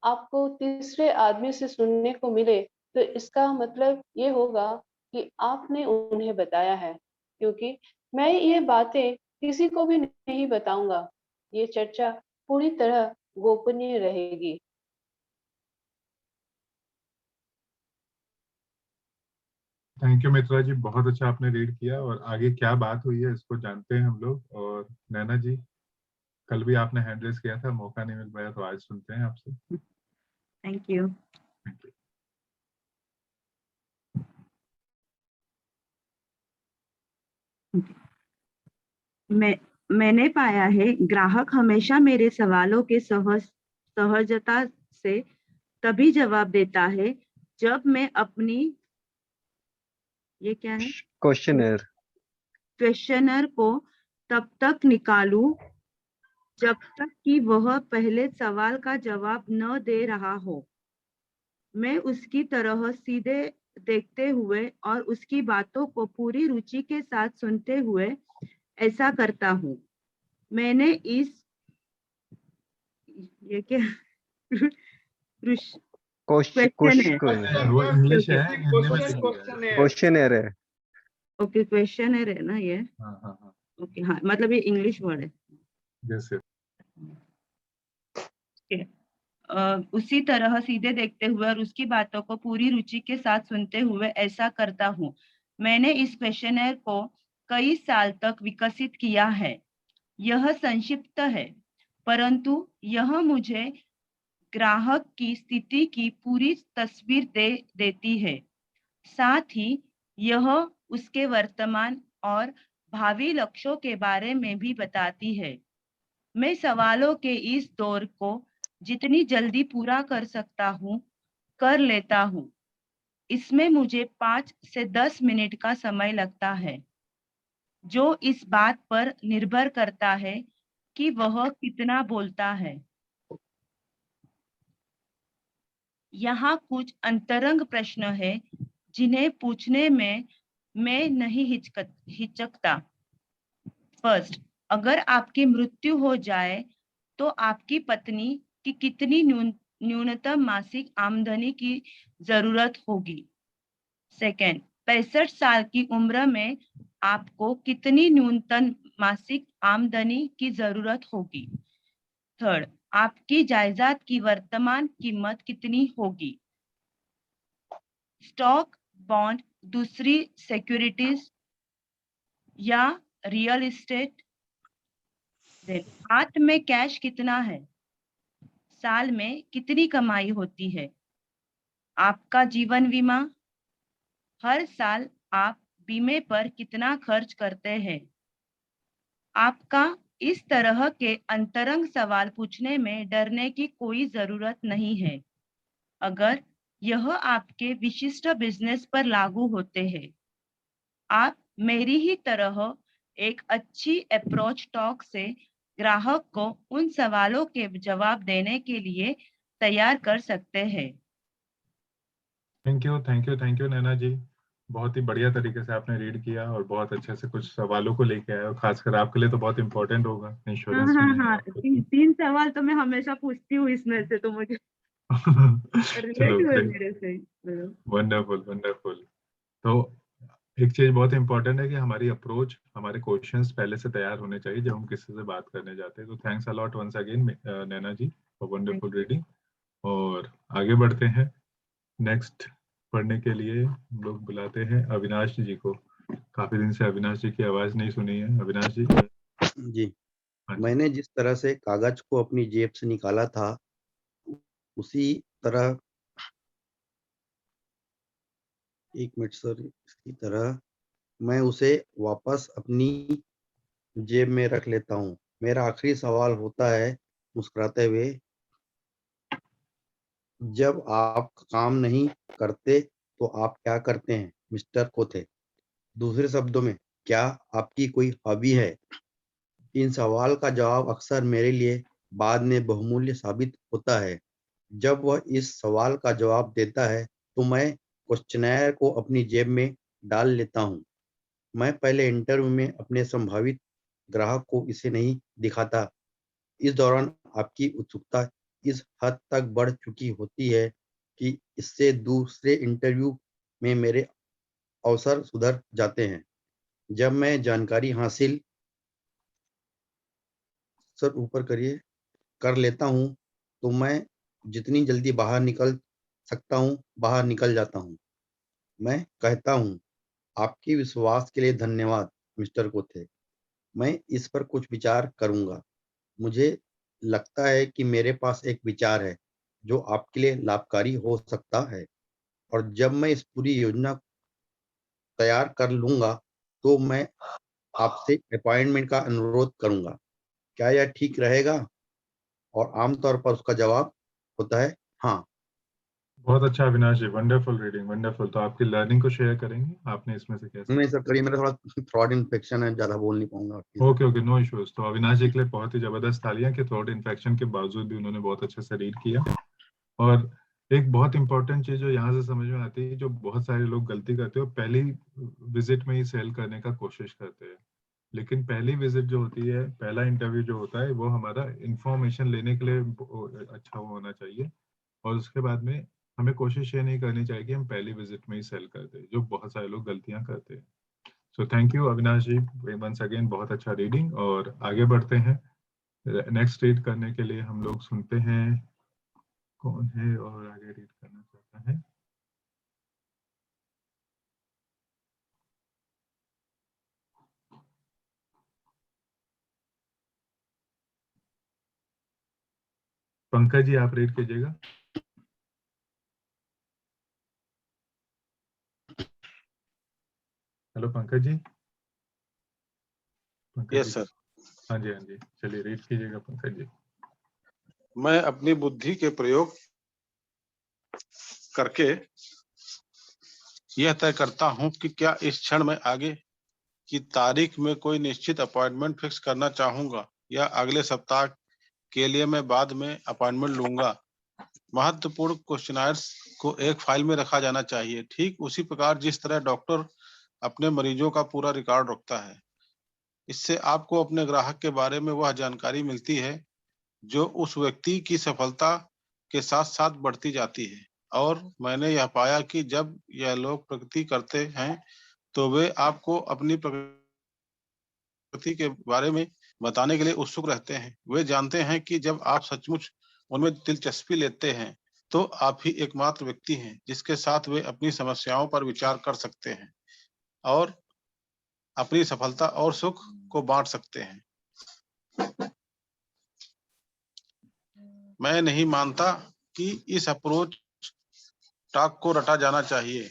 आपको तीसरे आदमी से सुनने को मिले तो इसका मतलब ये होगा कि आपने उन्हें बताया है, क्योंकि मैं ये बातें किसी को भी नहीं बताऊंगा। ये चर्चा पूरी तरह गोपनीय रहेगी। थैंक यू मित्रा जी, बहुत अच्छा आपने रीड किया। और आगे क्या बात हुई है इसको जानते हैं हम लोग। और नैना जी, कल भी आपने हैंड रेस किया था, मौका नहीं मिल पाया, तो आज सुनते हैं आपसे। Thank you. Thank you. मैंने पाया है ग्राहक हमेशा मेरे सवालों के सहजता से तभी जवाब देता है जब मैं अपनी, ये क्या है, क्वेश्चनर क्वेश्चनर को तब तक निकालूं जब तक कि वह पहले सवाल का जवाब न दे रहा हो। मैं उसकी तरह सीधे देखते हुए और उसकी बातों को पूरी रुचि के साथ सुनते हुए ऐसा करता हूँ। मैंने इस, ये क्या, क्वेश्चन है। वो इंग्लिश है, ओके हिंदी में लिख दिया है। क्वेश्चनर है। ओके, क्वेश्चन है ना ये? हाँ हाँ हाँ, ओके, हाँ, मतलब ये इंग्लिश वर्ड है। जैसे उसी तरह सीधे देखते हुए और उसकी बातों को पूरी रुचि के साथ सुनते हुए ऐसा करता हूँ। मैंने इस क्वेश्चनर को कई साल तक विकसित किया है। यह संक्षिप्त है, परंतु यह मुझे ग्राहक की स्थिति की पूरी तस्वीर दे देती है। साथ ही यह उसके वर्तमान और भावी लक्ष्यों के बारे में भी बताती है। मैं सवालों के इस दौर को जितनी जल्दी पूरा कर सकता हूँ, कर लेता हूँ। इसमें मुझे 5 से 10 मिनट का समय लगता है, जो इस बात पर निर्भर करता है कि वह कितना बोलता है। यहाँ कुछ अंतरंग प्रश्न है जिन्हें पूछने में मैं नहीं हिचकता। फर्स्ट, अगर आपकी मृत्यु हो जाए तो आपकी पत्नी की कितनी न्यूनतम मासिक आमदनी की जरूरत होगी? सेकंड, 65 साल की उम्र में आपको कितनी न्यूनतम मासिक आमदनी की जरूरत होगी? थर्ड, आपकी जायदाद की वर्तमान कीमत कितनी होगी? स्टॉक, बॉन्ड, दूसरी सिक्योरिटीज या रियल एस्टेट? हाथ में कैश कितना है? साल में कितनी कमाई होती है? आपका जीवन बीमा, हर साल आप बीमे पर कितना खर्च करते हैं? आपका इस तरह के अंतरंग सवाल पूछने में डरने की कोई जरूरत नहीं है, अगर यह आपके विशिष्ट बिजनेस पर लागू होते हैं। आप मेरी ही तरह एक अच्छी अप्रोच टॉक से ग्राहक को उन सवालों के जवाब देने के लिए तैयार कर सकते हैं। Thank you thank you thank you Naina ji, बहुत ही बढ़िया तरीके से आपने रीड किया और बहुत अच्छे से कुछ सवालों को लेके आए, और खासकर आपके लिए तो बहुत इंपॉर्टेंट होगा, इंश्योरेंस भी नहीं है आपको। तीन सवाल तो मैं हमेशा पूछती हूँ इसमें से, तो मुझे चलो रिलेट हुए great, मेरे से। Wonderful wonderful. तो एक चीज बहुत इंपॉर्टेंट है कि हमारी अप्रोच, हमारे क्वेश्चंस पहले से तैयार होने चाहिए जब हम किसी से बात करने जाते हैं। तो thanks a lot once again Naina ji for wonderful reading. और आगे बढ़ते हैं, नेक्स्ट पढ़ने के लिए हम लोग बुलाते हैं अविनाश जी को। काफी दिन से अविनाश जी की आवाज नहीं सुनी है। अविनाश जी। जी, मैंने जिस तरह से कागज को अपनी जेब से निकाला था, उसी तरह, एक मिनट सर, इसी तरह मैं उसे वापस अपनी जेब में रख लेता हूँ। मेरा आखिरी सवाल होता है मुस्कुराते हुए, जब आप काम नहीं करते तो आप क्या करते हैं मिस्टर कोथे? दूसरे शब्दों में, क्या आपकी कोई हॉबी है? इन सवाल का जवाब अक्सर मेरे लिए बाद में बहुमूल्य साबित होता है। जब वह इस सवाल का जवाब देता है तो मैं क्वेश्चनेयर को अपनी जेब में डाल लेता हूँ। मैं पहले इंटरव्यू में अपने संभावित ग्राहक को इसे नहीं दिखाता। इस दौरान आपकी उत्सुकता इस हद तक बढ़ चुकी होती है कि इससे दूसरे इंटरव्यू में मेरे अवसर सुधर जाते हैं। जब मैं जानकारी हासिल सर ऊपर करिए कर लेता हूँ तो मैं जितनी जल्दी बाहर निकल सकता हूँ बाहर निकल जाता हूँ। मैं कहता हूँ, आपके विश्वास के लिए धन्यवाद मिस्टर कोथे। मैं इस पर कुछ विचार करूँगा। मुझे लगता है कि मेरे पास एक विचार है जो आपके लिए लाभकारी हो सकता है, और जब मैं इस पूरी योजना तैयार कर लूँगा तो मैं आपसे अपॉइंटमेंट का अनुरोध करूँगा। क्या यह ठीक रहेगा? और आमतौर पर उसका जवाब होता है हाँ। बहुत अच्छा अविनाश जी, वंडरफुल रीडिंग, वंडरफुल। तो आपकी लर्निंग को शेयर करेंगे, आपने इसमें से कैसे? नहीं सर, करिए, मेरा थोड़ा थ्रोट इन्फेक्शन है, ज़्यादा बोल नहीं पाऊँगा आपके ओके ओके, नो इश्यूज। तो अविनाश जी के लिए बहुत ही जबरदस्त तालियां कि थ्रोट इन्फेक्शन के बावजूद भी उन्होंने बहुत अच्छे से रीड किया। और एक बहुत इंपॉर्टेंट चीज जो यहाँ से समझ में आती है, जो बहुत सारे लोग गलती करते हो, पहली विजिट में ही सेल करने का कोशिश करते हैं। लेकिन पहली विजिट जो होती है, पहला इंटरव्यू जो होता है, वो हमारा इंफॉर्मेशन लेने के लिए अच्छा होना चाहिए। और उसके बाद में हमें कोशिश ये नहीं करनी चाहिए कि हम पहली विजिट में ही सेल कर दें, जो बहुत सारे लोग गलतियां करते हैं। So thank you Avinash ji, once again बहुत अच्छा रीडिंग। और आगे बढ़ते हैं, नेक्स्ट रीड करने के लिए हम लोग सुनते हैं कौन है और आगे रीड करना चाहता है। पंकज जी, आप रीड कीजिएगा। हेलो पंकज जी। पंकज यस जी, सर। हाँ जी हाँ जी, चलिए रीड कीजिएगा पंकज जी। मैं अपनी बुद्धि के प्रयोग करके यह तय करता हूं कि क्या इस क्षण में आगे की तारीख में कोई निश्चित अपॉइंटमेंट फिक्स करना चाहूंगा या अगले सप्ताह के लिए मैं बाद में अपॉइंटमेंट लूंगा। महत्वपूर्ण क्वेश्चनर्स को एक फाइल में रखा जाना चाहिए, ठीक उसी प्रकार जिस तरह डॉक्टर अपने मरीजों का पूरा रिकॉर्ड रखता है। इससे आपको अपने ग्राहक के बारे में वह जानकारी मिलती है जो उस व्यक्ति की सफलता के साथ साथ बढ़ती जाती है। और मैंने यह पाया कि जब यह लोग प्रगति करते हैं तो वे आपको अपनी प्रगति के बारे में बताने के लिए उत्सुक रहते हैं। वे जानते हैं कि जब आप सचमुच उनमें दिलचस्पी लेते हैं तो आप ही एकमात्र व्यक्ति हैं जिसके साथ वे अपनी समस्याओं पर विचार कर सकते हैं और अपनी सफलता और सुख को बांट सकते हैं। मैं नहीं मानता कि इस अप्रोच टॉक को रटा जाना चाहिए,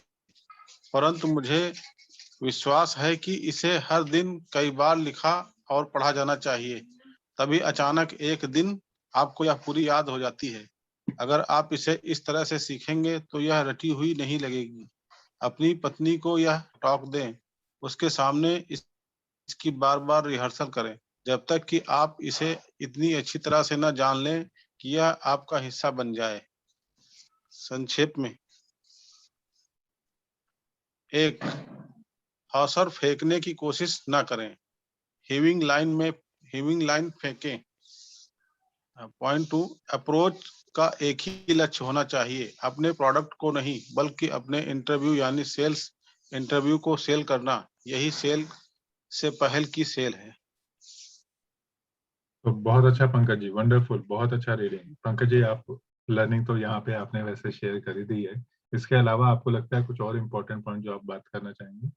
परंतु मुझे विश्वास है कि इसे हर दिन कई बार लिखा और पढ़ा जाना चाहिए। तभी अचानक एक दिन आपको यह पूरी याद हो जाती है। अगर आप इसे इस तरह से सीखेंगे तो यह रटी हुई नहीं लगेगी। अपनी पत्नी को यह टॉक दें, उसके सामने इसकी बार बार रिहर्सल करें जब तक कि आप इसे इतनी अच्छी तरह से न जान लें कि यह आपका हिस्सा बन जाए। संक्षेप में, 1, हौसर फेंकने की कोशिश न करें। हिविंग लाइन फेंकें। पॉइंट 2, अप्रोच का एक ही लक्ष्य होना चाहिए, अपने प्रोडक्ट को नहीं बल्कि अपने इंटरव्यू यानी सेल्स इंटरव्यू को सेल करना। यही सेल से पहल की सेल है। तो बहुत अच्छा पंकज जी, वंडरफुल, बहुत अच्छा रीडिंग। पंकज जी, आप लर्निंग तो यहाँ पे आपने वैसे शेयर कर ही दी है। इसके अलावा आपको लगता है कुछ और इम्पोर्टेंट पॉइंट जो आप बात करना चाहेंगे?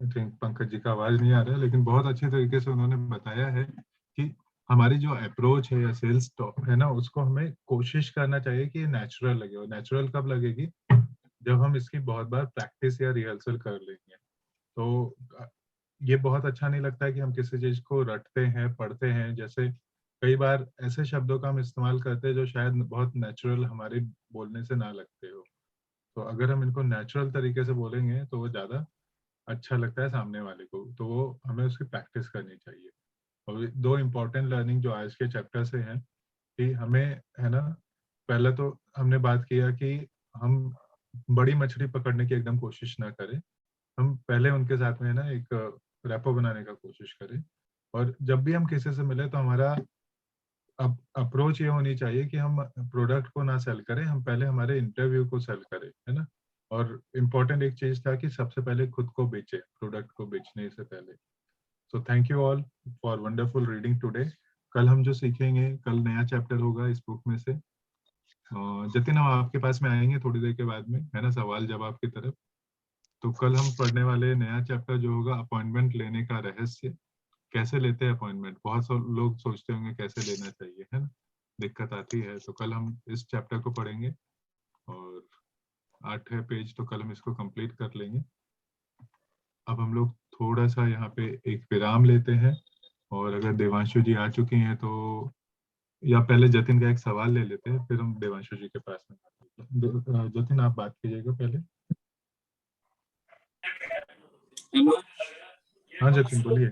आई थिंक पंकज जी का आवाज नहीं आ रहा है, लेकिन बहुत अच्छे तरीके से उन्होंने बताया है कि हमारी जो अप्रोच है या सेल्स है ना, उसको हमें कोशिश करना चाहिए कि नेचुरल लगे। और नेचुरल कब लगेगी? जब हम इसकी बहुत बार प्रैक्टिस या रिहर्सल कर लेंगे। तो ये बहुत अच्छा नहीं लगता है कि हम किसी चीज को रटते हैं, पढ़ते हैं। जैसे कई बार ऐसे शब्दों का हम इस्तेमाल करते हैं जो शायद बहुत नेचुरल हमारे बोलने से ना लगते हो। तो अगर हम इनको नेचुरल तरीके से बोलेंगे तो वो ज्यादा अच्छा लगता है सामने वाले को। तो वो हमें उसकी प्रैक्टिस करनी चाहिए। और दो इम्पोर्टेंट लर्निंग जो आज के चैप्टर से हैं कि हमें, है ना, पहले तो हमने बात किया कि हम बड़ी मछली पकड़ने की एकदम कोशिश ना करें। हम पहले उनके साथ में, है ना, एक रैपो बनाने का कोशिश करें। और जब भी हम किसी से मिले तो हमारा अप्रोच ये होनी चाहिए कि हम प्रोडक्ट को ना सेल करें, हम पहले हमारे इंटरव्यू को सेल करें, है ना। और इम्पोर्टेंट एक चीज था कि सबसे पहले खुद को बेचे, प्रोडक्ट को बेचने से पहले। सो thank you all for wonderful reading today. कल हम जो सीखेंगे, कल नया चैप्टर होगा इस बुक में से। जतिन, हम आपके पास में आएंगे थोड़ी देर के बाद में, है ना, सवाल जवाब की तरफ। तो कल हम पढ़ने वाले नया चैप्टर जो होगा अपॉइंटमेंट लेने का रहस्य। कैसे लेते हैं अपॉइंटमेंट? बहुत लोग सोचते होंगे कैसे लेना चाहिए, है ना, दिक्कत आती है। तो कल हम इस चैप्टर को पढ़ेंगे और 8 है पेज, तो कल हम इसको कंप्लीट कर लेंगे। अब हम लोग थोड़ा सा यहाँ पे एक विराम लेते हैं। और अगर देवांशु जी आ चुकी हैं तो, या पहले जतिन का एक सवाल ले लेते हैं, फिर हम देवांशु जी के पास में आते हैं। जतिन, आप बात कीजिएगा पहले। हाँ जतिन, बोलिए।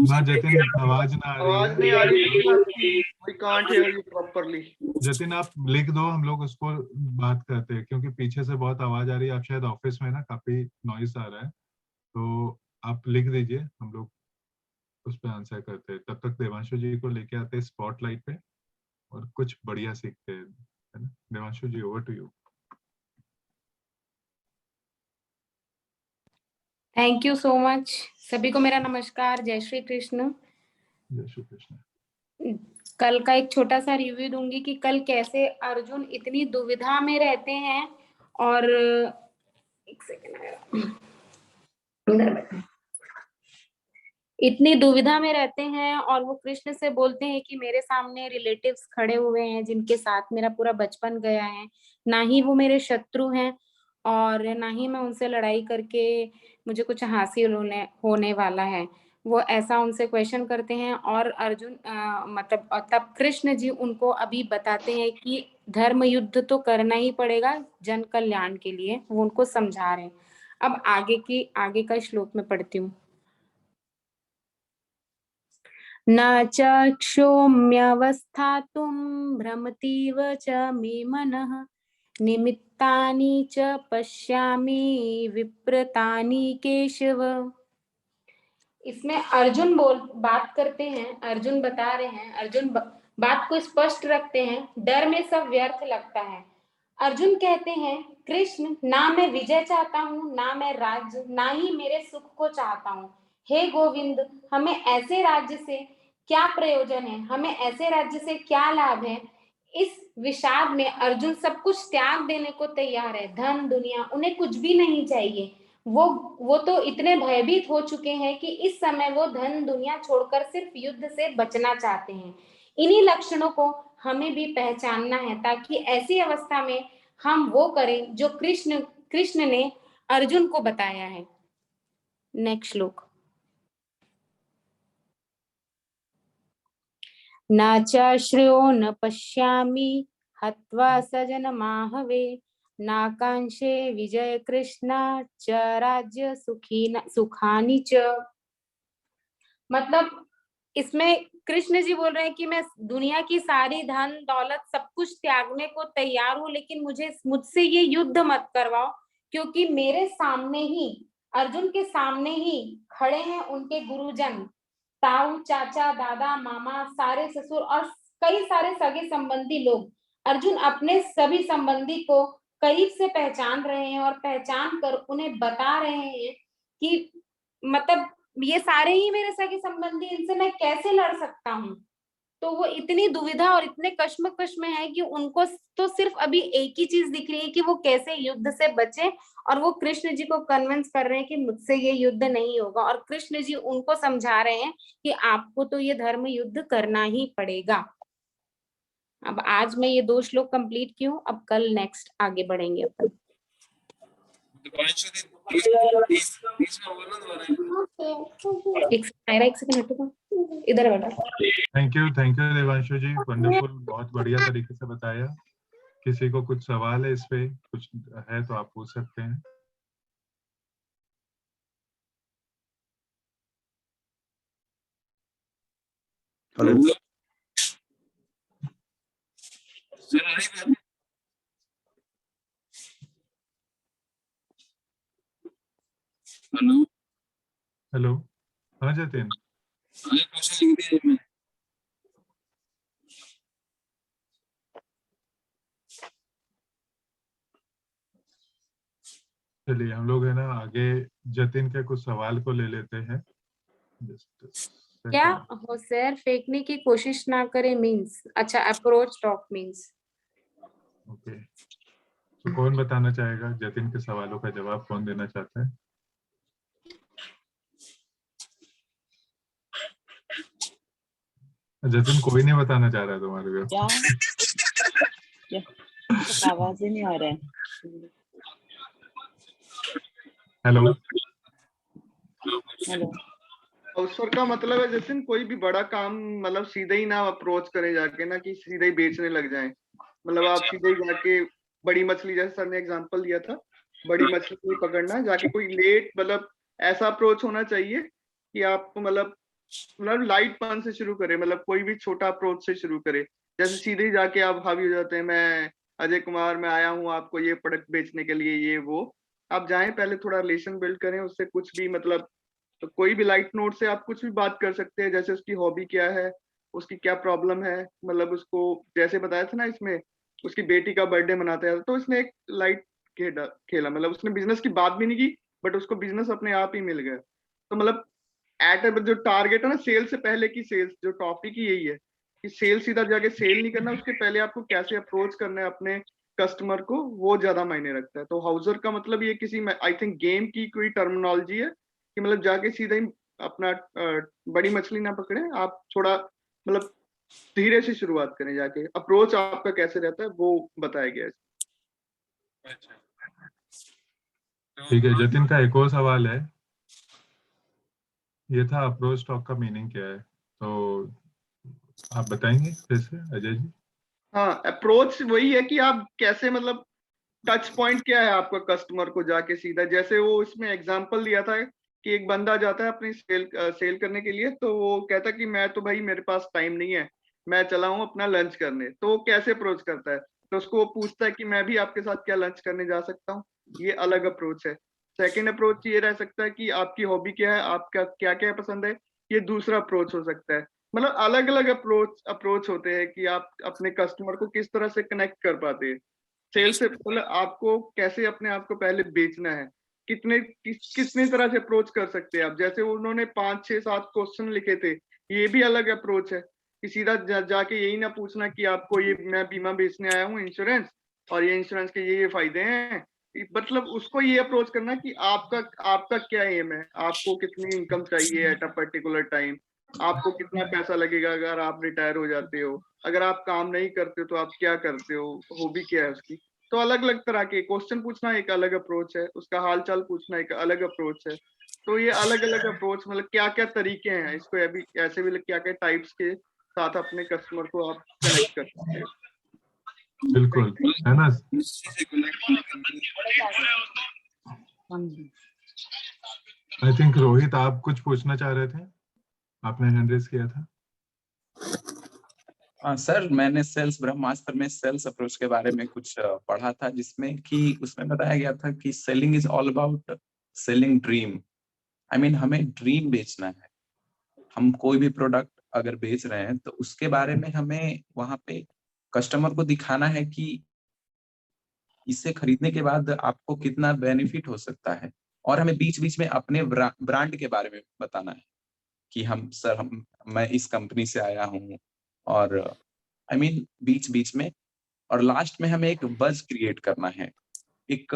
ना जतिन, आवाज ना आ रही आवाज है। नहीं आ रही जतिन आपकी। We can't hear you properly. Jatin, आप लिख दो, हम लोग उसको बात करते हैं, क्योंकि पीछे से बहुत आवाज आ रही है। आप शायद ऑफिस में ना, काफी नॉइस आ रहा है। तो आप लिख दीजिए, हम लोग उस पर आंसर करते हैं। तब तक देवांशु जी को लेके आते हैं स्पॉटलाइट पे और कुछ बढ़िया सीखते हैं, है ना। Devanshu ji, over to you. Thank you so much. सभी को मेरा नमस्कार, जय श्री कृष्ण। जय श्री कृष्ण। कल का एक छोटा सा रिव्यू दूंगी कि कल कैसे अर्जुन इतनी दुविधा में रहते हैं। और एक सेकंड, इतनी दुविधा में रहते हैं और वो कृष्ण से बोलते हैं कि मेरे सामने रिलेटिव्स खड़े हुए हैं जिनके साथ मेरा पूरा बचपन गया है, ना ही वो मेरे शत्रु हैं और ना ही मैं उनसे लड़ाई करके मुझे कुछ हासिल होने वाला है। वो ऐसा उनसे क्वेश्चन करते हैं और अर्जुन मतलब तब कृष्ण जी उनको अभी बताते हैं कि धर्म युद्ध तो करना ही पड़ेगा जन कल्याण के लिए। वो उनको समझा रहे हैं। अब आगे का श्लोक में पढ़ती हूँ। न च क्षोम्यवस्थातुं भ्रमतीव च मे मनः निमित्तानि च पश्यामि विप्रतानि केशव। इसमें अर्जुन बात करते हैं, अर्जुन बता रहे हैं, अर्जुन बात को स्पष्ट रखते हैं। डर में सब व्यर्थ लगता है। अर्जुन कहते हैं, कृष्ण, ना मैं विजय चाहता हूँ, ना मैं राज्य, ना ही मेरे सुख को चाहता हूँ। हे गोविंद, हमें ऐसे राज्य से क्या प्रयोजन है, हमें ऐसे राज्य से क्या लाभ है। इस विषाद में अर्जुन सब कुछ त्याग देने को तैयार है। धन दुनिया उन्हें कुछ भी नहीं चाहिए। वो तो इतने भयभीत हो चुके हैं कि इस समय वो धन दुनिया छोड़कर सिर्फ युद्ध से बचना चाहते हैं। इन्हीं लक्षणों को हमें भी पहचानना है ताकि ऐसी अवस्था में हम वो करें जो कृष्ण ने अर्जुन को बताया है। नेक्स्ट श्लोक। न च श्रेयो न पश्यामि हत्वा सजनमाहवे नाकांक्षे विजय कृष्णा च राज्य सुखानि च। मतलब इसमें कृष्ण जी बोल रहे हैं कि मैं दुनिया की सारी धन दौलत सब कुछ त्यागने को तैयार हूँ, लेकिन मुझसे ये युद्ध मत करवाओ, क्योंकि मेरे सामने ही, अर्जुन के सामने ही खड़े हैं उनके गुरुजन, ताऊ, चाचा, दादा, मामा, सारे ससुर और कई सारे सगे संबंधी लोग। अर्जुन अपने सभी संबंधी को करीब से पहचान रहे हैं और पहचान कर उन्हें बता रहे हैं कि मतलब ये सारे ही मेरे सगे संबंधी, इनसे मैं कैसे लड़ सकता हूँ। तो वो इतनी दुविधा और इतने कश्मकश में है कि उनको तो सिर्फ अभी एक ही चीज दिख रही है कि वो कैसे युद्ध से बचे, और वो कृष्ण जी को कन्विंस कर रहे हैं कि मुझसे ये युद्ध नहीं होगा, और कृष्ण जी उनको समझा रहे हैं कि आपको तो ये धर्म युद्ध करना ही पड़ेगा। अब आज मैं ये 2 श्लोक कंप्लीट की हूँ, अब कल नेक्स्ट आगे बढ़ेंगे अपन। एक सेकंड हटो, इधर बैठो। Thank you Devanshu ji, wonderful, बहुत बढ़िया तरीके से बताया। किसी को कुछ सवाल है इस पे, कुछ है तो आप पूछ सकते हैं। हेलो हेलो, हाँ जतिन, चलिए हम लोग है ना आगे जतिन के कुछ सवाल को ले लेते हैं। क्या हो सर, फेंकने की कोशिश ना करे मींस, अच्छा अप्रोच टॉक मींस। ओके, तो कौन बताना चाहेगा जतिन के सवालों का जवाब, कौन देना चाहता है? जतिन कोई नहीं बताना चाह रहा है तुम्हारे को? आवाज ही नहीं आ रहा है। हेलो हेलो, अवसर का मतलब है जैसे कोई भी बड़ा काम मतलब सीधे ही ना अप्रोच करें जाके, ना कि सीधे ही बेचने लग जाएं। मतलब आप सीधे ही जाके बड़ी मछली, जैसे सर ने एग्जांपल दिया था, बड़ी मछली पकड़ना जाके कोई लेट, मतलब ऐसा अप्रोच होना चाहिए कि आप मतलब लाइट पन से शुरू करें, मतलब कोई भी छोटा अप्रोच से शुरू करें। जैसे सीधे ही जाके आप हावी हो जाते हैं, मैं अजय कुमार, मैं आया हूँ आपको ये प्रोडक्ट बेचने के लिए, ये वो। आप जाएं पहले थोड़ा रिलेशन बिल्ड करें उससे, कुछ भी मतलब तो कोई भी लाइट नोट से आप कुछ भी बात कर सकते हैं। जैसे उसकी हॉबी क्या है, उसकी क्या प्रॉब्लम है, मतलब उसको जैसे बताया था ना इसमें, उसकी बेटी का बर्थडे मनाते हैं, तो उसने एक लाइट खेला, मतलब उसने बिजनेस की बात भी नहीं की, बट उसको बिजनेस अपने आप ही मिल गया। तो मतलब जो टारगेट है ना सेल से पहले की, सेल्स जो टॉपिक ही यही है कि सेल सीधा जाके सेल नहीं करना, उसके पहले आपको कैसे अप्रोच करना है अपने कस्टमर को, वो ज्यादा मायने रखता है। तो हाउसर का मतलब ये किसी आई थिंक गेम की कोई टर्मिनोलॉजी है कि मतलब जाके सीधा ही अपना बड़ी मछली ना पकड़े, आप थोड़ा मतलब धीरे से शुरुआत करें, जाके अप्रोच आपका कैसे रहता है वो बताया गया है। ठीक है, जतिन का एक और सवाल है, ये था अप्रोच टॉक का मीनिंग क्या है, तो आप बताएंगे फिर से अजय जी? हाँ, अप्रोच वही है कि आप कैसे मतलब टच पॉइंट क्या है आपका कस्टमर को जाके सीधा, जैसे वो इसमें एग्जांपल दिया था कि एक बंदा जाता है अपनी सेल करने के लिए, तो वो कहता कि मैं तो भाई मेरे पास टाइम नहीं है, मैं चला हूँ अपना लंच करने। तो वो कैसे अप्रोच करता है, तो उसको वो पूछता है कि मैं भी आपके साथ क्या लंच करने जा सकता हूँ, ये अलग अप्रोच है। सेकेंड अप्रोच ये रह सकता है कि आपकी हॉबी क्या है, आपका क्या क्या पसंद है, ये दूसरा अप्रोच हो सकता है। मतलब अलग अलग अप्रोच होते हैं कि आप अपने कस्टमर को किस तरह से कनेक्ट कर पाते हैं। सेल से मतलब आपको कैसे अपने आप को पहले बेचना है, कितने तरह से अप्रोच कर सकते हैं आप। जैसे उन्होंने 5 6 7 क्वेश्चन लिखे थे, ये भी अलग अप्रोच है कि सीधा जाके यही ना पूछना कि आपको ये मैं बीमा बेचने आया हूँ इंश्योरेंस, और ये इंश्योरेंस के ये फायदे हैं। मतलब उसको ये अप्रोच करना कि आपका क्या एम है, आपको कितनी इनकम चाहिए एट अ पर्टिकुलर टाइम, आपको कितना पैसा लगेगा अगर आप रिटायर हो जाते हो, अगर आप काम नहीं करते हो तो आप क्या करते हो, हॉबी क्या है उसकी। तो अलग अलग तरह के क्वेश्चन पूछना एक अलग अप्रोच है, उसका हाल चाल पूछना एक अलग अप्रोच है। तो ये अलग अलग अप्रोच, मतलब क्या क्या तरीके हैं इसको, अभी ऐसे भी क्या क्या टाइप्स के साथ अपने कस्टमर को आप कनेक्ट कर सकते हो। बिल्कुल, है ना? आई थिंक रोहित आप कुछ पूछना चाह रहे थे, आपने हैंड रेज किया था। सर मैंने सेल्स ब्रह्मास्त्र में सेल्स अप्रोच के बारे में कुछ पढ़ा था, जिसमें कि उसमें बताया गया था कि selling is all about selling dream. I mean हमें ड्रीम बेचना है। हम कोई भी प्रोडक्ट अगर बेच रहे हैं तो उसके बारे में हमें वहां पे कस्टमर को दिखाना है कि इसे खरीदने के बाद आपको कितना बेनिफिट हो सकता है, और हमें बीच बीच में अपने ब्रांड के बारे में बताना है कि मैं इस कंपनी से आया हूँ, और आई मीन बीच बीच में, और लास्ट में हमें एक बज क्रिएट करना है, एक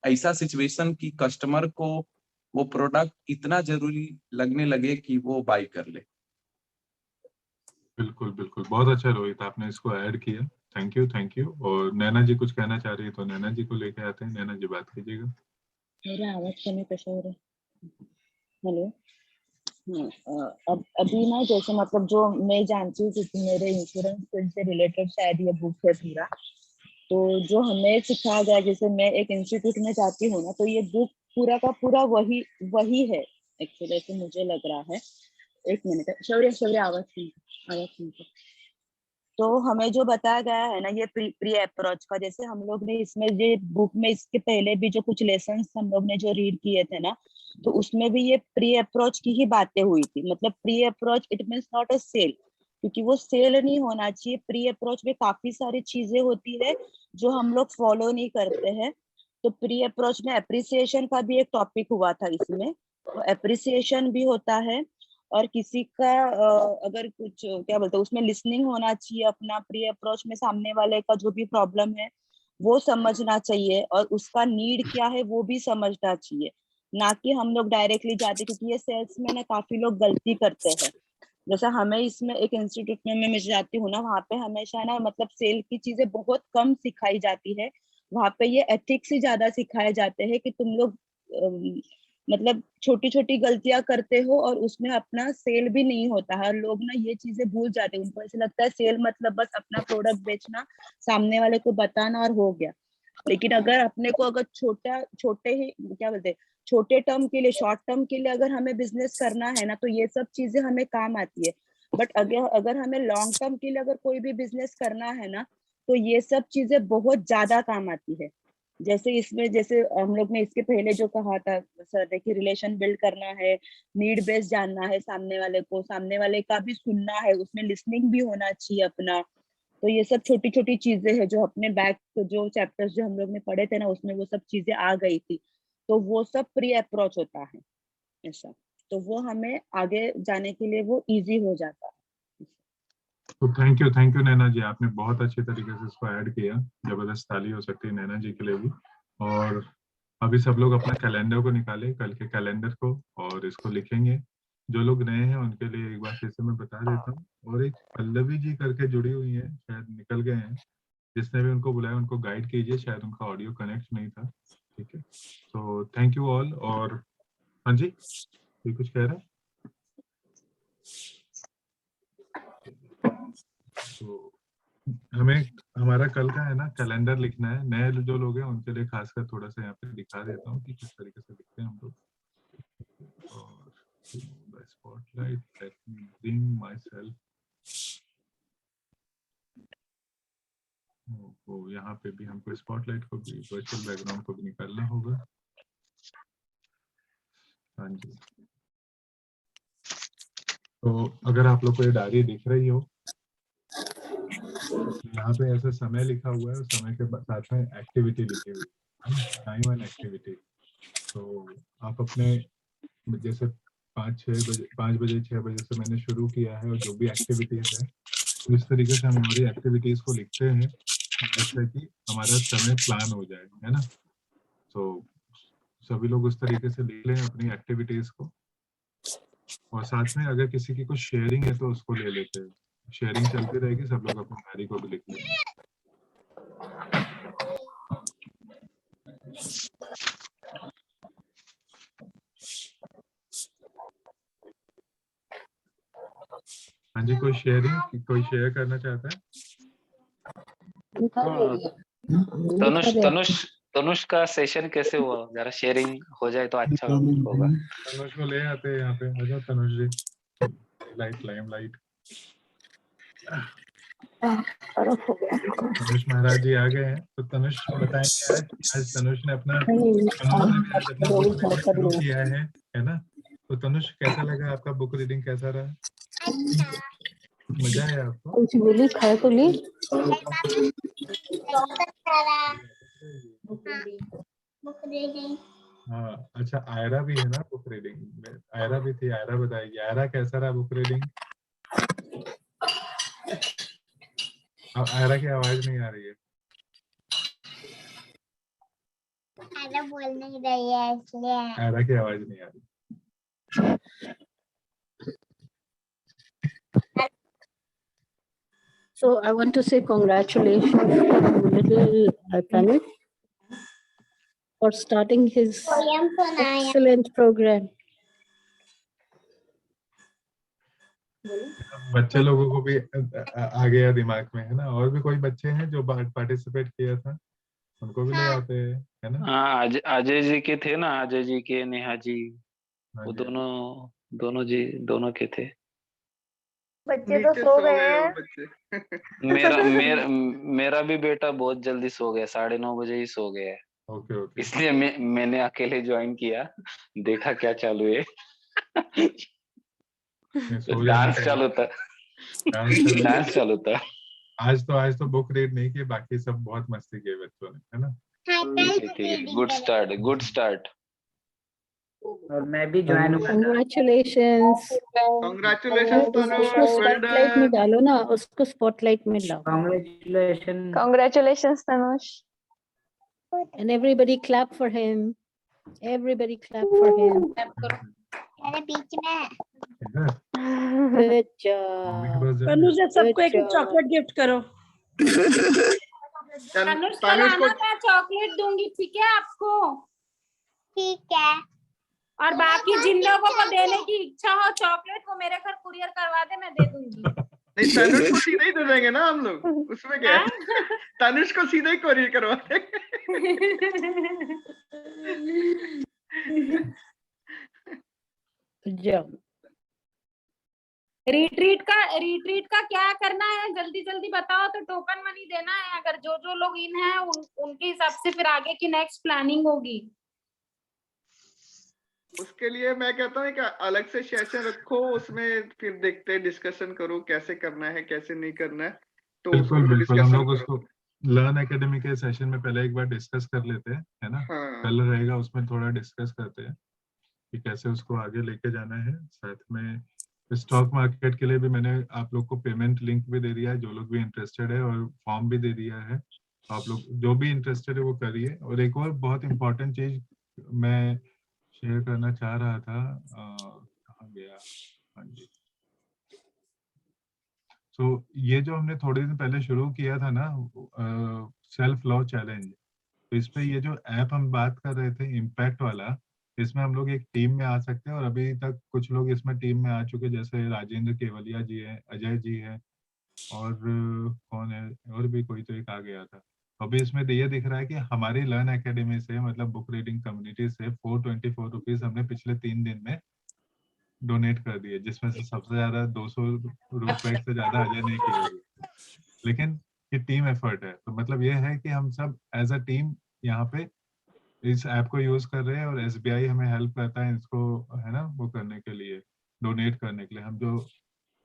ऐसा सिचुएशन कि कस्टमर को वो प्रोडक्ट इतना जरूरी लगने लगे कि वो बाय कर ले। बिल्कुल बिल्कुल, बहुत अच्छा रोहित, आपने इसको ऐड किया, थैंक यू। और नैना जी कुछ कहना चाह रही है तो नैना जी को लेके आते हैं। नैना जी बात कीजिएगा। मेरा आवाज कमी कशा हो रहा है? हेलो। अब अभी ना जैसे मतलब जो मैं जानती हूँ क्योंकि मेरे इंश्योरेंस फील्ड से रिलेटेड शायद ये बुक है पूरा, तो जो हमें सिखाया गया, जैसे मैं एक इंस्टीट्यूट में जाती हूँ ना, तो ये बुक पूरा का पूरा वही है एक्चुअली, ऐसे मुझे लग रहा है। एक मिनट, शौर्य आवाज सुन। तो हमें जो बताया गया है ना, ये प्री अप्रोच का, जैसे हम लोग ने इसमें ये बुक में इसके पहले भी जो कुछ लेसन्स हम लोग ने जो रीड किए थे ना, तो उसमें भी ये प्री अप्रोच की ही बातें हुई थी। मतलब pre approach it means not a sale, क्योंकि वो सेल नहीं होना चाहिए। प्री अप्रोच में काफी सारी चीजें होती है जो हम लोग फॉलो नहीं करते हैं। तो प्री अप्रोच में अप्रिसिएशन का भी एक टॉपिक हुआ था इसमें, तो अप्रिसिएशन भी होता है। और किसी का अगर कुछ क्या बोलते हैं उसमें लिसनिंग होना चाहिए अपना। प्री अप्रोच में सामने वाले का जो भी प्रॉब्लम है वो समझना चाहिए, और उसका नीड क्या है वो भी समझना चाहिए, ना कि हम लोग डायरेक्टली जाते, क्योंकि ये सेल्स में ना काफी लोग गलती करते हैं। जैसा हमें इसमें एक इंस्टीट्यूट में मैं जाती हूँ ना, वहाँ पे हमेशा ना मतलब सेल की चीजें बहुत कम सिखाई जाती है। वहाँ पे ये एथिक्स ही ज्यादा सिखाए जाते हैं कि तुम लोग मतलब छोटी छोटी गलतियां करते हो और उसमें अपना सेल भी नहीं होता है। लोग ना ये चीजें भूल जाते हैं, उनको ऐसा लगता है सेल मतलब बस अपना प्रोडक्ट बेचना, सामने वाले को बताना और हो गया। लेकिन अगर अपने को अगर छोटे ही क्या बोलते हैं छोटे टर्म के लिए, शॉर्ट टर्म के लिए अगर हमें बिजनेस करना है ना, तो ये सब चीजें हमें काम आती है। बट अगर हमें लॉन्ग टर्म के लिए अगर कोई भी बिजनेस करना है ना, तो ये सब चीजें बहुत ज्यादा काम आती है। जैसे इसमें, जैसे हम लोग ने इसके पहले जो कहा था सर, देखिए रिलेशन बिल्ड करना है, नीड बेस जानना है सामने वाले को, सामने वाले का भी सुनना है, उसमें लिसनिंग भी होना चाहिए अपना। तो ये सब छोटी छोटी चीजें हैं जो अपने बैक जो चैप्टर्स जो हम लोग ने पढ़े थे ना, उसमें वो सब चीजें आ गई थी। तो वो सब प्री अप्रोच होता है ऐसा, तो वो हमें आगे जाने के लिए वो इजी हो जाता है। तो थैंक यू नैना जी, आपने बहुत अच्छे तरीके से इसको ऐड किया। जबरदस्त ताली हो सकती है नैना जी के लिए भी। और अभी सब लोग अपना कैलेंडर को निकाले, कल के कैलेंडर को, और इसको लिखेंगे। जो लोग नए हैं उनके लिए एक बार फिर से मैं बता देता हूँ। और एक पल्लवी जी करके जुड़ी हुई है, शायद निकल गए हैं, जिसने भी उनको बुलाया उनको गाइड कीजिए, शायद उनका ऑडियो कनेक्ट नहीं था। ठीक है, तो थैंक यू ऑल। और हाँ जी, कोई कुछ कह रहा है? तो हमें हमारा कल का है ना कैलेंडर लिखना है। नए जो लोग हैं उनके लिए खासकर थोड़ा सा यहाँ पे दिखा देता हूँ कि किस तरीके से लिखते हैं हम लोग। और spotlight, let me bring my self. तो यहाँ पे भी हमको स्पॉटलाइट को भी, वर्चुअल बैकग्राउंड को भी निकालना होगा। हाँ जी, तो अगर आप लोग को ये डायरी दिख रही हो, यहाँ पे ऐसा समय लिखा हुआ है और समय के साथ में एक्टिविटी लिखी हुई है, टाइम एंड एक्टिविटी। तो आप अपने जैसे 5 बजे 6 बजे से मैंने शुरू किया है, और जो भी एक्टिविटीज है तो इस तरीके से हम हमारी एक्टिविटीज को लिखते हैं जिससे कि हमारा समय प्लान हो जाए, है ना। तो सभी लोग उस तरीके से लिख लें अपनी एक्टिविटीज को, और साथ में अगर किसी की कुछ शेयरिंग है तो उसको ले लेते हैं। शेयरिंग चलती रहेगी, सब लोग अपनी डायरी को भी लिख लेंगे। हाँ जी, कोई शेयर करना चाहता है? तनुष का सेशन कैसे हुआ? जरा शेयरिंग हो जाए तो अच्छा होगा। तनुष को ले आते हैं यहाँ पे। आ जाओ तनुष जी, लाइट। तनुष महाराज जी आ गए हैं। तो तनुष बताएंगे आज तनुष ने अपना बुक रीडिंग शुरू किया है ना। तो तनुष, कैसा लगा आपका बुक रीडिंग, कैसा रहा? मजा आया आपको? कुछ बोली खाए तो ली। हाँ अच्छा, आयरा भी है ना बुक रीडिंग में? आयरा भी थी, आयरा बताएगी। आयरा कैसा रहा बुक रीडिंग? अब आयरा की आवाज नहीं आ रही है। आयरा बोल नहीं रही है इसलिए। आयरा की आवाज नहीं आ रही। So I want to say congratulations to little Tanuj for starting his excellent program. बच्चे लोगों को भी आ गया दिमाग में, है ना। और भी कोई बच्चे हैं जो पार्टिसिपेट किया था, उनको भी ले आते हैं, है ना। हाँ, अजय जी के थे ना, अजय जी के, नेहा जी, हाँ वो जी। दोनों के थे। बच्चे तो सो गए हैं। मेरा भी बेटा बहुत जल्दी सो गया, 9:30 बजे ही सो गया है। ओके। इसलिए मैंने अकेले ज्वाइन किया, देखा क्या चालू है। डांस चालू था। डांस चालू था। आज तो बुक रीड नहीं की, बाकी सब बहुत मस्ती किए बच्चों ने, है ना। ठीक है, गुड स्टार्ट। और मैं भी ज्वाइन हुआ था। Congratulations. Congratulations उसको Tanuj, well स्पॉटलाइट में done. डालो ना, उसको स्पॉटलाइट में लाओ। Congratulations Tanuj. And everybody clap for him. Everybody clap for him. अरे बीच में। Good job. तनुज सबको एक Good job. चॉकलेट गिफ्ट करो। तनुज कल आना, को मैं चॉकलेट दूंगी, ठीक है आपको? ठीक है। और बाकी जिन लोगों को देने की इच्छा हो चॉकलेट, वो मेरे घर कुरियर करवा दे, मैं दे दूंगी। नहीं, तनुज को सीधा ही दे देंगे ना हम लोग, उसमें क्या है। तनुज को सीधा ही कोरियर करवा जब रिट्रीट का क्या करना है, जल्दी जल्दी बताओ। तो टोकन मनी देना है, अगर जो लोग इन हैं उनके हिसाब से फिर आगे की नेक्स्ट प्लानिंग होगी। उसके लिए मैं कहता हूँ कि अलग से सेशन रखो, उसमें फिर देखते हैं, डिस्कशन करो कैसे करना है कैसे नहीं करना है। तो बिल्कुल हम लोग उसको लर्न एकेडमी के सेशन में पहले एक बार डिस्कस कर लेते हैं, है ना। कल रहेगा, उसमें थोड़ा डिस्कस करते हैं कि कैसे उसको आगे लेके जाना है। साथ में स्टॉक मार्केट के लिए भी मैंने आप लोग को पेमेंट लिंक भी दे दिया है, जो लोग भी इंटरेस्टेड है, और फॉर्म भी दे दिया है। आप लोग जो भी इंटरेस्टेड है वो करिए। और एक और बहुत इंपॉर्टेंट चीज मैं शेयर करना चाह रहा था, कहाँ गया, हाँ जी। ये जो हमने थोड़े दिन पहले शुरू किया था ना, सेल्फ लॉ चैलेंज, तो इस पे ये जो ऐप हम बात कर रहे थे इम्पैक्ट वाला, इसमें हम लोग एक टीम में आ सकते हैं। और अभी तक कुछ लोग इसमें टीम में आ चुके, जैसे राजेंद्र केवलिया जी है, अजय जी है, और कौन है, और भी कोई तो एक आ गया था। अभी इसमें ये दिख रहा है कि हमारी लर्न एकेडमी से, मतलब बुक रीडिंग कम्युनिटी से 424 रुपीज हमने पिछले 3 दिन में डोनेट कर दिए, जिसमें से सबसे ज्यादा 200 रुपए से ज्यादा अजय नहीं किए। लेकिन ये टीम एफर्ट है, तो मतलब ये है कि हम सब एज अ टीम यहाँ पे इस ऐप को यूज कर रहे हैं, और SBI हमें हेल्प करता है इसको, है ना, वो करने के लिए, डोनेट करने के लिए। हम जो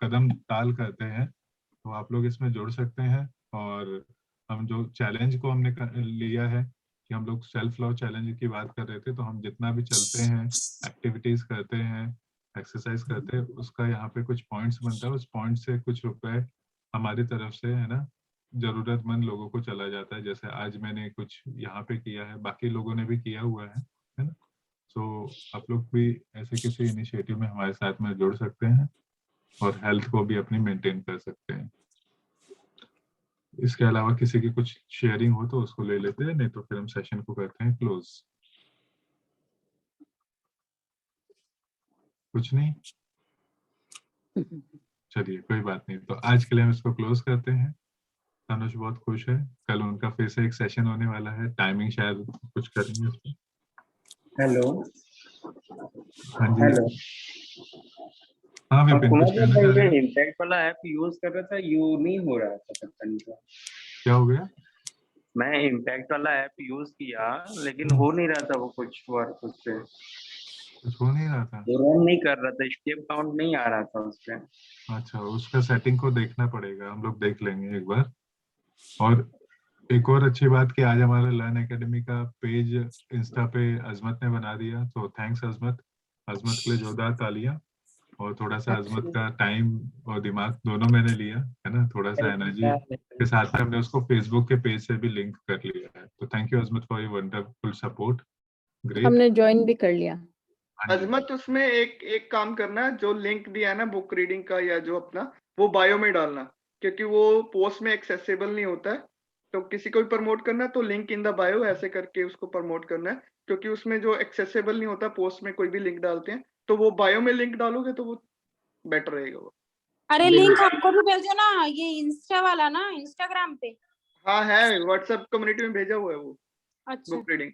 कदम ताल करते हैं, तो आप लोग इसमें जुड़ सकते हैं। और हम जो चैलेंज को हमने लिया है कि हम लोग सेल्फ लॉ चैलेंज की बात कर रहे थे, तो हम जितना भी चलते हैं, एक्टिविटीज करते हैं, एक्सरसाइज करते हैं, उसका यहाँ पे कुछ पॉइंट्स बनता है। उस पॉइंट से कुछ रुपए हमारी तरफ से, है ना, जरूरतमंद लोगों को चला जाता है। जैसे आज मैंने कुछ यहाँ पे किया है, बाकी लोगों ने भी किया हुआ है ना। आप लोग भी ऐसे किसी इनिशिएटिव में हमारे साथ में जुड़ सकते हैं और हेल्थ को भी अपनी मेंटेन कर सकते हैं। इसके अलावा किसी की कुछ शेयरिंग हो तो उसको ले लेते हैं, नहीं तो फिर हम सेशन को करते हैं क्लोज। कुछ नहीं, चलिए कोई बात नहीं, तो आज के लिए हम इसको क्लोज करते हैं। तनुज बहुत खुश है, कल उनका फिर से एक सेशन होने वाला है, टाइमिंग शायद कुछ करेंगे उसमें। हेलो, हाँ जी। हेलो, हाँ विपिन, कुछ कहना चाह रहे हैं? इम्पैक्ट वाला ऐप यूज कर रहा था, यू नहीं हो रहा था, पता नहीं क्या हो गया। मैं इम्पैक्ट वाला ऐप यूज किया, लेकिन हो नहीं रहा था वो कुछ वर्क, उससे कुछ हो नहीं रहा था, रन नहीं कर रहा था, स्टेप काउंट नहीं आ रहा था उसपे। अच्छा, उसका सेटिंग को देखना पड़ेगा, हम लोग देख लेंगे एक बार। और एक और अच्छी बात कि आज हमारा लर्न एकेडमी का पेज इंस्टा पे अजमत ने बना दिया, तो थैंक्स अजमत के लिए जोरदार तालियां। और थोड़ा सा अजमत का टाइम और दिमाग दोनों मैंने लिया है ना, थोड़ा सा एनर्जी के साथ में हमने उसको फेसबुक के पेज से भी लिंक कर लिया है। तो thank you Azmat for your wonderful support. Great. हमने ज्वाइन भी कर लिया। अजमत उसमें एक काम करना है, जो लिंक दिया है ना बुक रीडिंग का या जो अपना, वो बायो में डालना, क्योंकि वो पोस्ट में एक्सेसिबल नहीं होता है। तो किसी को भी प्रमोट करना है तो लिंक इन द बायो ऐसे करके उसको प्रमोट करना है, क्योंकि उसमें जो एक्सेसिबल नहीं होता, पोस्ट में कोई भी लिंक डालते हैं, तो वो बायो में लिंक डालोगे तो वो बेटर रहेगा वो। अरे लिंक हमको भी भेजो ना, ये इंस्टा वाला ना, इंस्टाग्राम पे। हाँ है, व्हाट्सएप कम्युनिटी में भेजा हुआ है वो अच्छा बुक रीडिंग।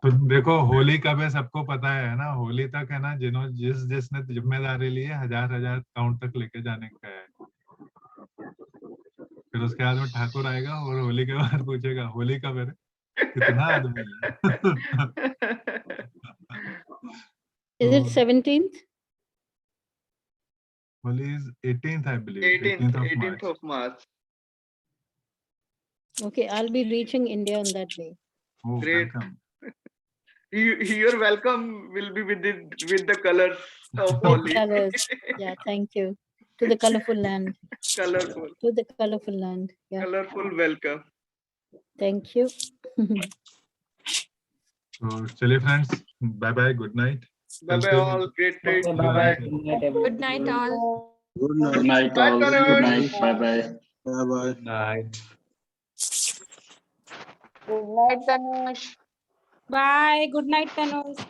तो देखो होली कब है सबको पता है ना, होली तक है ना, जिसने जिम्मेदारी ली है 1000 काउंट तक लेके जाने का है। फिर उसके बाद में ठाकुर आएगा और होली के बाद पूछेगा होली कब है रे? कितना आदमी है। Is it 17th? Holi is 18th, I believe. 18th of March. Okay, I'll be reaching India on that day. Oh, Great. welcome. Your welcome will be with the colors of Holi. Colors. Yeah, thank you. To the colorful land. Colorful. To the colorful land. Yeah. Colorful welcome. Thank you. So, chaliye friends, bye bye, good night. Bye bye all. Great day. Bye bye. Good night all. Good night all. Good night. Bye bye. Bye bye. Night. Good night, Tanush. Bye. Good night, Tanush.